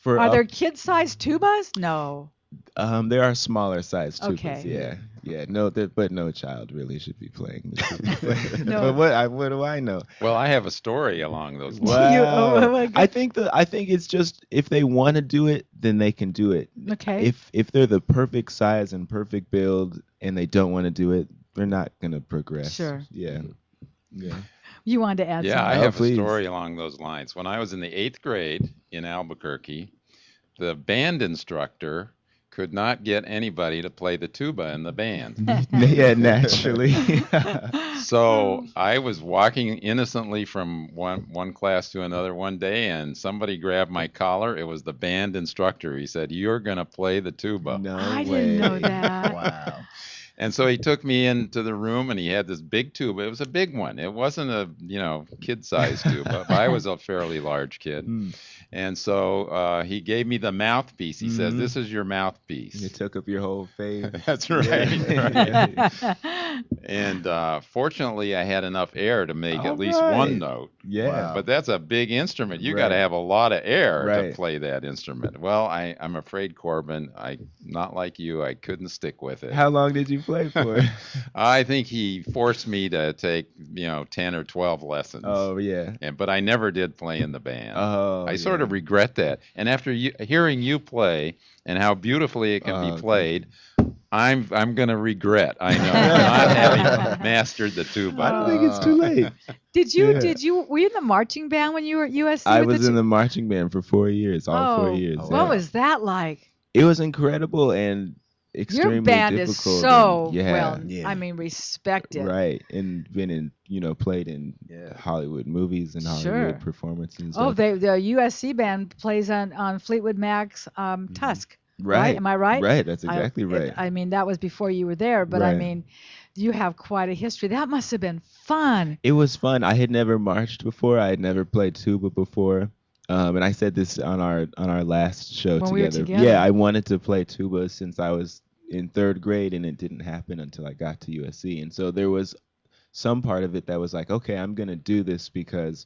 For Are up, there kid-sized tubas? No. there are smaller sized tubas. Okay. Yeah. No, but no child really should be playing the tuba. No. But what do I know? Well, I have a story along those lines. Wow. my I God. think it's just if they want to do it, then they can do it. Okay. If they're the perfect size and perfect build and they don't want to do it, they're not gonna progress. Sure. Yeah. Yeah. You wanted to add Yeah, I something. have a please. story along those lines. When I was in the 8th grade in Albuquerque, the band instructor could not get anybody to play the tuba in the band. Yeah, naturally. So I was walking innocently from one class to another one day, and somebody grabbed my collar. It was the band instructor. He said, "You're going to play the tuba." No I way. didn't know that. Wow. And so he took me into the room, and he had this big tuba. It was a big one. It wasn't a kid-sized tuba, but I was a fairly large kid. Mm. And so he gave me the mouthpiece. He says, Mhm. "This is your mouthpiece." It took up your whole face. That's right. Yeah. And fortunately, I had enough air to make All at least right. one note. Yeah. Wow. But that's a big instrument. You got to Right. have a lot of air to Right. play that instrument. Well, I'm afraid, Corbin, not like you, I couldn't stick with it. How long did you play for? I think he forced me to take 10 or 12 lessons. Oh yeah. But I never did play in the band. Oh. I sort of regret that. And after hearing you play and how beautifully it can Oh, be played, I'm going to regret, I know, not having mastered the tuba. I don't think it's too late. Did you? Yeah. Were you in the marching band when you were at USC? I with was in the marching band for 4 years, all 4 years. Oh, What wow. was that like? It was incredible and extremely Your band difficult. is so and, yeah, well. Yeah. I mean, respected. right, and been in played in Yeah. Hollywood movies and Sure. Hollywood performances. And Oh, stuff. the USC band plays on Fleetwood Mac's Tusk. right. Am I right? Right, that's exactly right. I mean, that was before you were there, but I Right. mean, you have quite a history. That must have been fun. It was fun. I had never marched before. I had never played tuba before. And I said this on our last show When we were together. together. Yeah, I wanted to play tuba since I was in 3rd grade, and it didn't happen until I got to USC. And so there was some part of it that was like, okay, I'm gonna do this because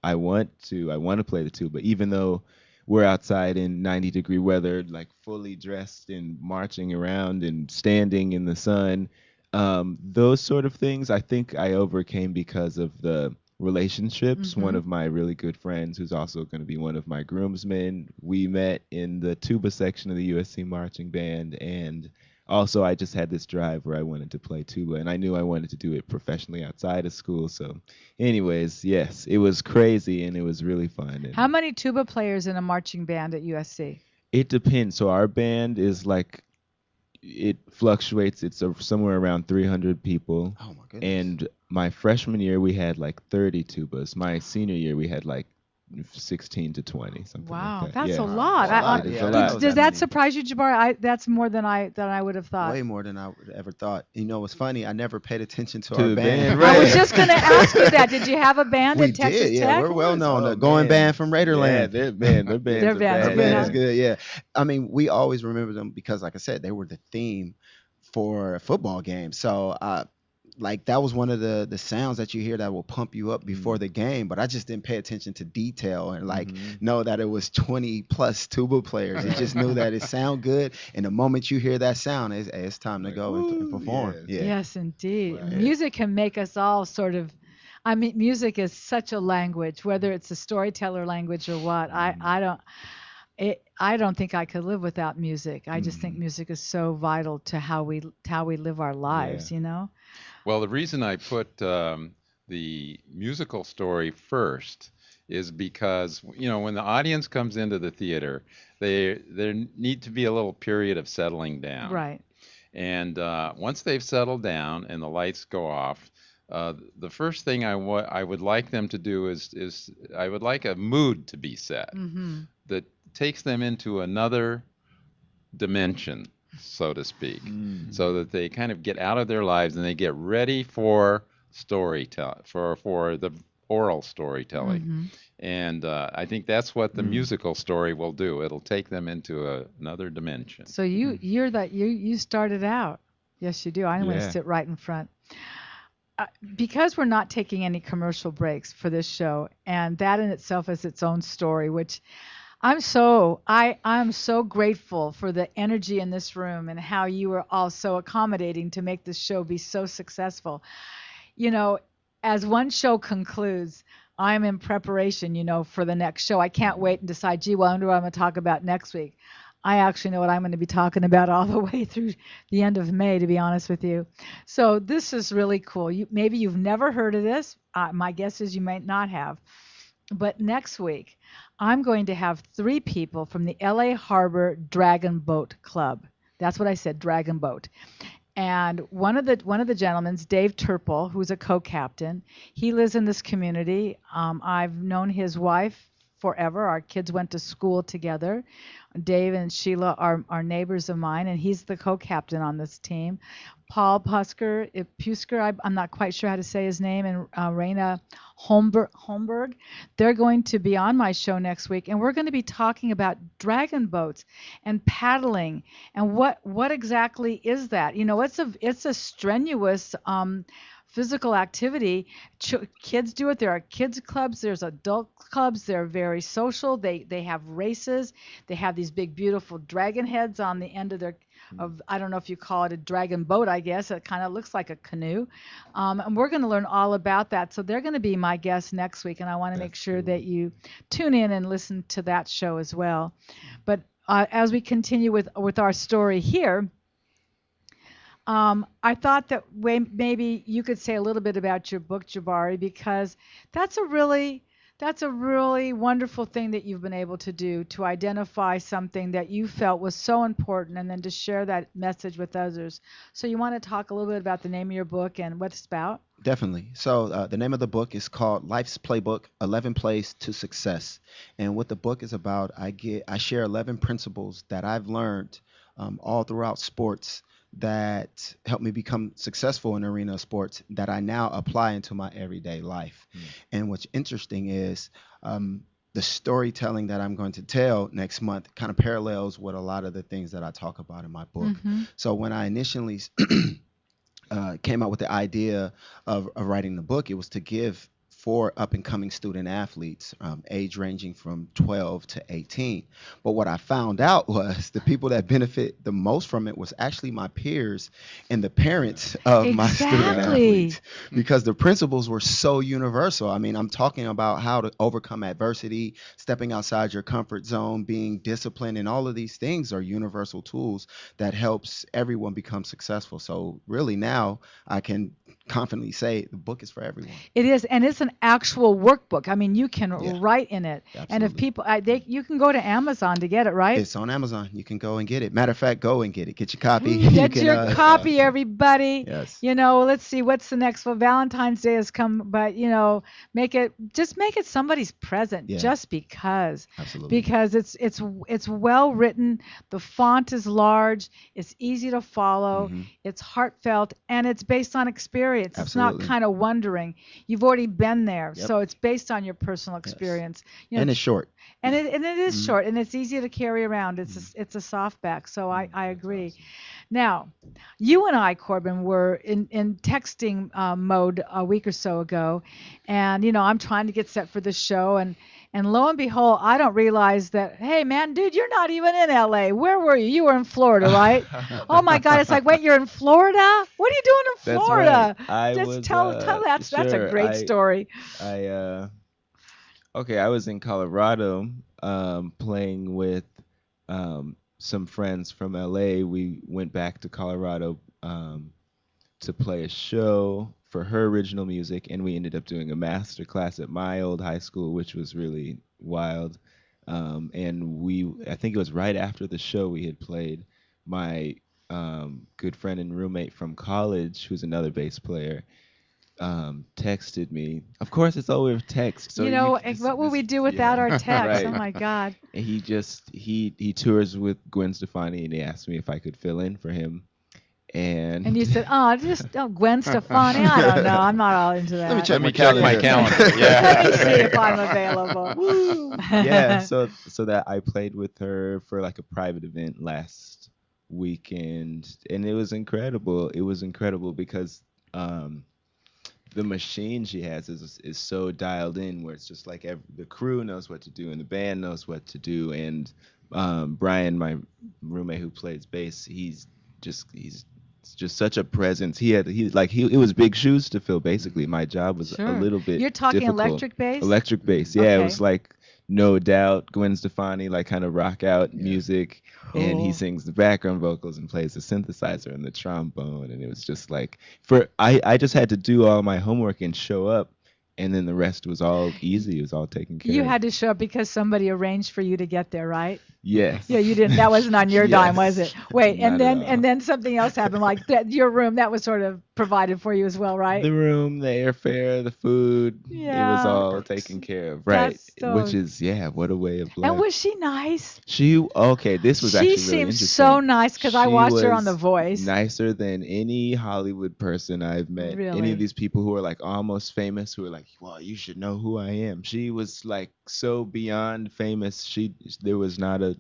I want to play the tuba, even though we're outside in 90-degree weather, like fully dressed and marching around and standing in the sun. Those sort of things I think I overcame because of the relationships. Mhm. One of my really good friends, who's also going to be one of my groomsmen, we met in the tuba section of the USC marching band, and also I just had this drive where I wanted to play tuba, and I knew I wanted to do it professionally outside of school. So anyways, yes, it was crazy and it was really fun. And How many tuba players in a marching band at USC? it depends. So our band is like, it fluctuates. It's somewhere around 300 people. Oh my goodness. And my freshman year, we had like 30 tubas. My senior year, we had like 16 to 20, something Wow, like that. that's Yeah. a lot. Wow. It is Yeah, a I lot. didn't know Does that many. surprise you, Jabbar? That's more than I would have thought. Way more than I would ever thought. You know, what's funny? I never paid attention to To our the band. band, I was right. just going to ask you that. Did you have a band We at Texas did, yeah. Tech? We're well known. Oh, The going man. band from Raiderland. Yeah, their band's Their are band's Our good, bad. band huh? is good, yeah. I mean, we always remember them because, like I said, they were the theme for a football game. So, like that was one of the sounds that you hear that will pump you up before the game. But I just didn't pay attention to detail and like know that it was 20 plus tuba players. You just knew that it sound good, and the moment you hear that sound, it's time to Like, go and "Woo, perform. yes." Yeah. Yes, indeed. Wow. Music can make us all sort of. I mean, music is such a language, whether it's a storyteller language or what. I don't think I could live without music. I just think music is so vital to how we live our lives. Yeah. You know. Well, the reason I put the musical story first is because when the audience comes into the theater, there need to be a little period of settling down. Right. And once they've settled down and the lights go off, the first thing I would like them to do is I would like a mood to be set Mm-hmm. that takes them into another dimension, so to speak, so that they kind of get out of their lives and they get ready for storytelling, for the oral storytelling. Mm-hmm. And I think that's what the musical story will do. It'll take them into another dimension. So you started out. Yes, you do. I'm going to Yeah. sit right in front. Because we're not taking any commercial breaks for this show, and that in itself is its own story, which I'm so grateful for the energy in this room and how you were all so accommodating to make this show be so successful. You know, as one show concludes, I'm in preparation, for the next show. I can't wait and decide, gee, well, I wonder what I'm going to talk about next week. I actually know what I'm going to be talking about all the way through the end of May, to be honest with you. So this is really cool. Maybe you've never heard of this. My guess is you might not have. But next week, I'm going to have three people from the LA Harbor Dragon Boat Club. That's what I said, Dragon Boat. And one of the gentlemen's Dave Turple, who's a co-captain. He lives in this community. I've known his wife forever. Our kids went to school together. Dave and Sheila are neighbors of mine, and he's the co-captain on this team. Paul Pusker, I'm not quite sure how to say his name, and Raina Holmberg. They're going to be on my show next week, and we're going to be talking about dragon boats and paddling and what exactly is that. It's a strenuous physical activity. Kids do it. There are kids clubs, there's adult clubs. They're very social. They have races. They have these big beautiful dragon heads on the end of their of I don't know if you call it a dragon boat. I guess it kind of looks like a canoe. And we're going to learn all about that. So they're going to be my guests next week, and I want to make That's sure cool. that you tune in and listen to that show as well. But as we continue with our story here, I thought that maybe you could say a little bit about your book, Jabari, because that's a really that's a really wonderful thing that you've been able to do, to identify something that you felt was so important and then to share that message with others. So you want to talk a little bit about the name of your book and what it's about? Definitely. So the name of the book is called Life's Playbook: 11 Plays to Success. And what the book is about, I share 11 principles that I've learned all throughout sports that help me become successful in the arena of sports that I now apply into my everyday life. Mm. And what's interesting is the storytelling that I'm going to tell next month kind of parallels with a lot of the things that I talk about in my book. Mm-hmm. So when I initially came out with the idea of writing the book, it was to give for up and coming student athletes, age ranging from 12 to 18. But what I found out was the people that benefit the most from it was actually my peers and the parents of my student Exactly. athletes, because the principles were so universal. I mean, I'm talking about how to overcome adversity, stepping outside your comfort zone, being disciplined, and all of these things are universal tools that helps everyone become successful. So really now I can confidently say the book is for everyone. It is, and it's an actual workbook. I mean, you can Yeah, write in it, and if absolutely. people, you can go to Amazon to get it, right? It's on Amazon. You can go and get it. Matter of fact, go and get it. Get your copy. You Get can. your That's copy, awesome. everybody. Yes, Let's see what's the next. Well, Valentine's Day has come, but make it somebody's present yeah, just absolutely. because it's well written. The font is large. It's easy to follow. Hmm. It's heartfelt, and it's based on experience. It's not Absolutely. kind of wondering. You've already been there, Yep. so it's based on your personal Yes. experience. And it's short. And it is Hmm. short, and it's easy to carry around. It's Hmm. it's a softback, so I That's agree. awesome. Now, you and I, Corbin, were in texting mode a week or so ago, and I'm trying to get set for this show, and lo and behold, I don't realize that, hey man, dude, you're not even in LA. Where were you? You were in Florida, right? Oh my God, it's like, wait, you're in Florida? What are you doing in That's right. Florida? I Just was tell that's a sure great story. I okay, I was in Colorado playing with some friends from LA. We went back to Colorado to play a show for her original music, and we ended up doing a master class at my old high school, which was really wild. And I think it was right after the show we had played. My good friend and roommate from college, who's another bass player, texted me. Of course, it's over text, so you What would this we do without yeah, our text? Oh right. my God. And he tours with Gwen Stefani, and he asked me if I could fill in for him, And you and said, Gwen Stefani. I don't know. I'm not all into Let me that. check Let my me check my calendar. calendar. Let me see Yeah. if I'm available. woo, yeah. So that I played with her for like a private event last weekend, and it was incredible. It was incredible because um, the machine she has is so dialed in where it's just like the crew knows what to do and the band knows what to do. And Brian, my roommate who plays bass, he's just such a presence. It was big shoes to fill. Basically, my job was a Sure. little bit You're talking difficult. electric bass? Electric bass, yeah. It Okay. was like No Doubt, Gwen Stefani, like kind of rock out music, and he Cool. sings the background vocals and plays the synthesizer and the trombone, and it was just like I just had to do all my homework and show up, and then the rest was all easy. It was all taken care You of. had to show up because somebody arranged for you to get there, right? Yes. Yeah, you didn't. That wasn't on your dime, was it? Yes. Wait, Not and at then all. and then something else happened, like that. Your room that was sort of provided for you as well, right? The room, the airfare, the food, it was Yeah. all taken care of, right? That's so- Which is, what a way of life. And was she nice? This was She actually really seems interesting. so nice because I She watched her on was The Voice. Nicer than any Hollywood person I've met. Any Really? of these people who are like almost famous, who are like, well, you should know who I am. She was like so beyond famous. There was not a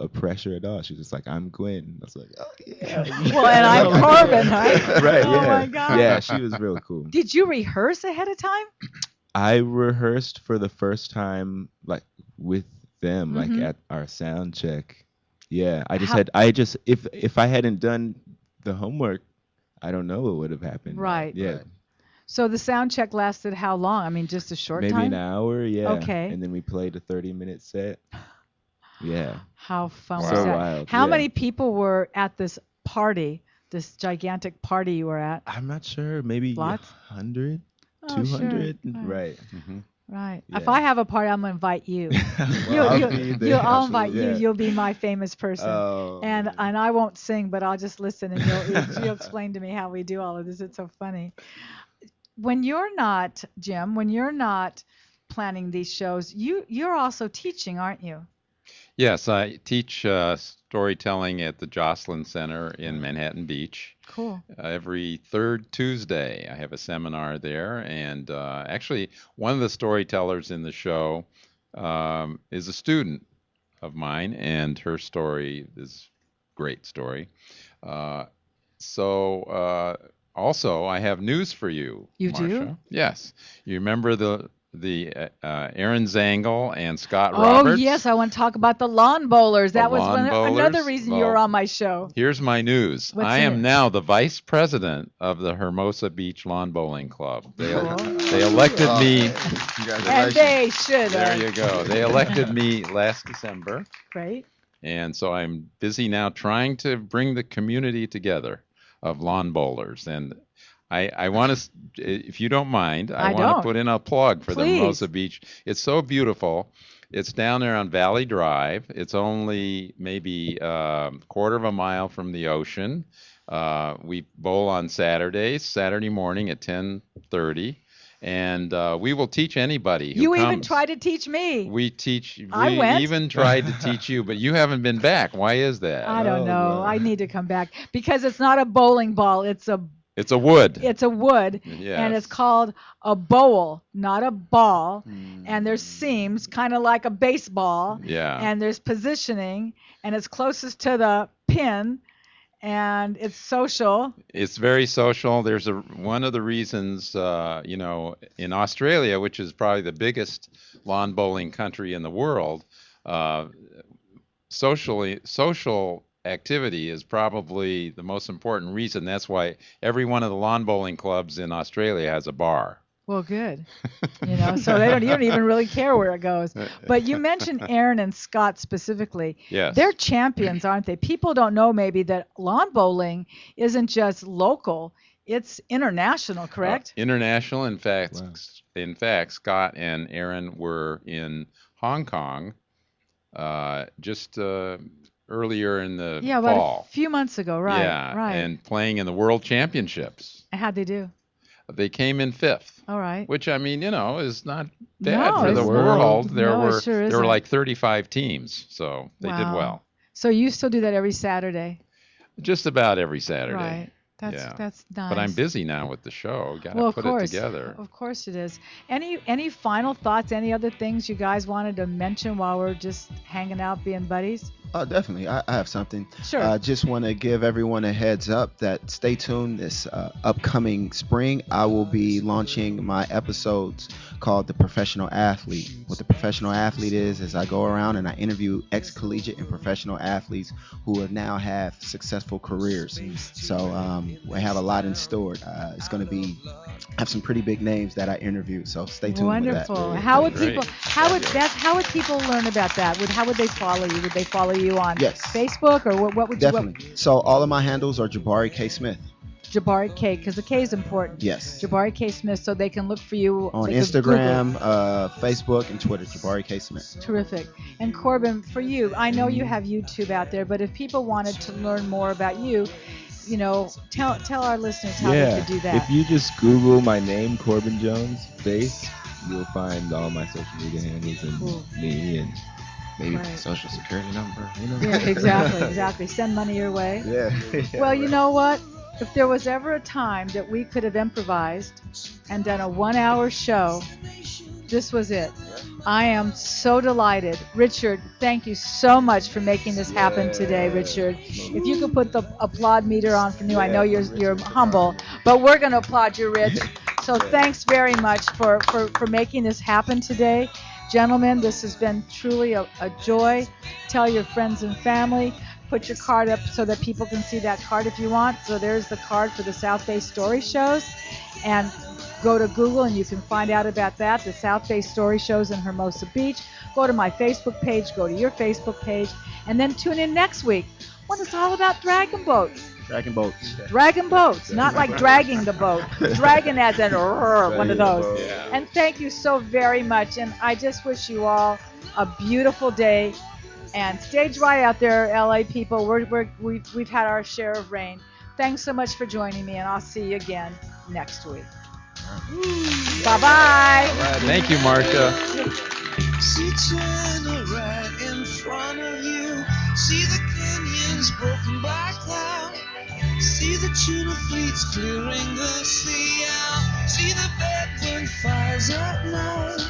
pressure at all. She was just like, I'm Gwen. I was like, oh yeah. Well, and I'm Corbin, right? Right. Oh Yeah. my God. Yeah, she was real cool. Did you rehearse ahead of time? I rehearsed for the first time, like with them, like Mhm. at our sound check. Yeah, How- if I hadn't done the homework, I don't know what would have happened. Right. Yeah. Right. So the sound check lasted how long? I mean, just a short Maybe time? an hour. Yeah. Okay. And then we played a 30-minute set. Yeah. How fun Wow. was So that? wild. How yeah. many people were at this party, this gigantic party you were at? I'm not sure. Maybe Lots? 100, Oh, sure. 200. Right. Right. Mhm. Right. If Yeah. I have a party, I'm gonna invite you. Well, I'll be there, I'll invite absolutely, you. yeah. You'll be my famous person. Oh, and man. and I won't sing, but I'll just listen and you'll explain to me how we do all of this. It's so funny. When you're not, Jim, when you're not planning these shows, you're also teaching, aren't you? Yes, I teach storytelling at the Jocelyn Center in Manhattan Beach. Cool. Every third Tuesday, I have a seminar there, and actually, one of the storytellers in the show is a student of mine, and her story is a great story. Also, I have news for you, You do? Marsha. Yes, you remember the Aaron Zangle and Scott Oh Roberts? yes, I want to talk about the lawn bowlers. The That was lawn another bowlers? reason you were Well, on my show. Here's my news. What's I in am it? now the vice president of the Hermosa Beach Lawn Bowling Club. They Cool. elected Oh, me. And Congratulations. they should There have. you go. They elected me last December, Great. and so I'm busy now trying to bring the community together of lawn bowlers. And I want to, if you don't mind, I want don't. to put in a plug for Please. the Hermosa Beach. It's so beautiful. It's down there on Valley Drive. It's only maybe a quarter of a mile from the ocean. We bowl on Saturdays, Saturday morning at 10:30, and we will teach anybody who You comes. even tried to teach me. We teach. I We went. even tried to teach you, but you haven't been back. Why is that? I don't Oh, know. wow. I need to come back because it's not a bowling ball. It's a It's a wood. wood, and it's Yes. called a bowl, not a ball. Mm. And there's seams, kind of like a baseball, Yeah. and there's positioning, and it's closest to the pin, and it's social. It's very social. There's one of the reasons, in Australia, which is probably the biggest lawn bowling country in the world, social activity is probably the most important reason. That's why every one of the lawn bowling clubs in Australia has a bar. Well, good. So you don't even really care where it goes. But you mentioned Aaron and Scott specifically. Yes. They're champions, aren't they? People don't know maybe that lawn bowling isn't just local; it's international, correct? International. In fact, Wow. Scott and Aaron were in Hong Kong just earlier in the Yeah, about fall. a few months ago, right? Yeah, right. and playing in the World Championships. How'd they do? They came in fifth, All right. which I mean, is not bad No, for the it's not. world. There No, it were sure there isn't. were like 35 teams, so they did Wow. well. So you still do that every Saturday, Just about every Saturday. right? That's Yeah. that's nice. But I'm busy now with the show. Got to Well, of put course, it together. of course it is. Any final thoughts? Any other things you guys wanted to mention while we're just hanging out, being buddies? Oh, definitely. I have something. Sure. Just want to give everyone a heads up that stay tuned this upcoming spring. I will be launching my episodes called The Professional Athlete. What the professional athlete is I go around and I interview ex-collegiate and professional athletes who have now have successful careers. So we have a lot in store. It's going to be have some pretty big names that I interview. So stay tuned with that. Wonderful. How would Great. people? How would people learn about that? How would they follow you? Would they follow you on Yes. Facebook or what would you? Definitely. So all of my handles are Jabari K. Smith. Jabari K, because the K is important. Yes. Jabari K Smith, so they can look for you On they can Google. Instagram, Facebook, and Twitter, Jabari K. Smith. Terrific. And Corbin, for you, I know you have YouTube out there, but if people wanted to learn more about you, tell our listeners how they could do that. If you just Google my name, Corbin Jones, face, you'll find all my social media handles and Cool. me and maybe my Right. social security number. Yeah, exactly. Send money your way. Yeah. Well, you know what? If there was ever a time that we could have improvised and done a 1-hour show, this was it. I am so delighted. Richard, thank you so much for making this happen today, Richard. If you could put the applaud meter on for you, I know you're humble, but we're going to applaud you, Rich. So thanks very much for making this happen today. Gentlemen, this has been truly a joy. Tell your friends and family. Put your card up so that people can see that card if you want. So there's the card for the South Bay Story Shows. And go to Google and you can find out about that, the South Bay Story Shows in Hermosa Beach. Go to my Facebook page, go to your Facebook page, and then tune in next week when it's all about dragon boats. Dragon boats. Dragon boats, not like dragging the boat. Dragon as in one of those. Yeah. And thank you so very much. And I just wish you all a beautiful day. And stay dry out there, LA people. We've had our share of rain. Thanks so much for joining me, and I'll see you again next week. Bye-bye. Thank you, Marsha. See China right in front of you. See the canyons broken by cloud. See the tuna fleets clearing the sea out. See the bedroom fires at night.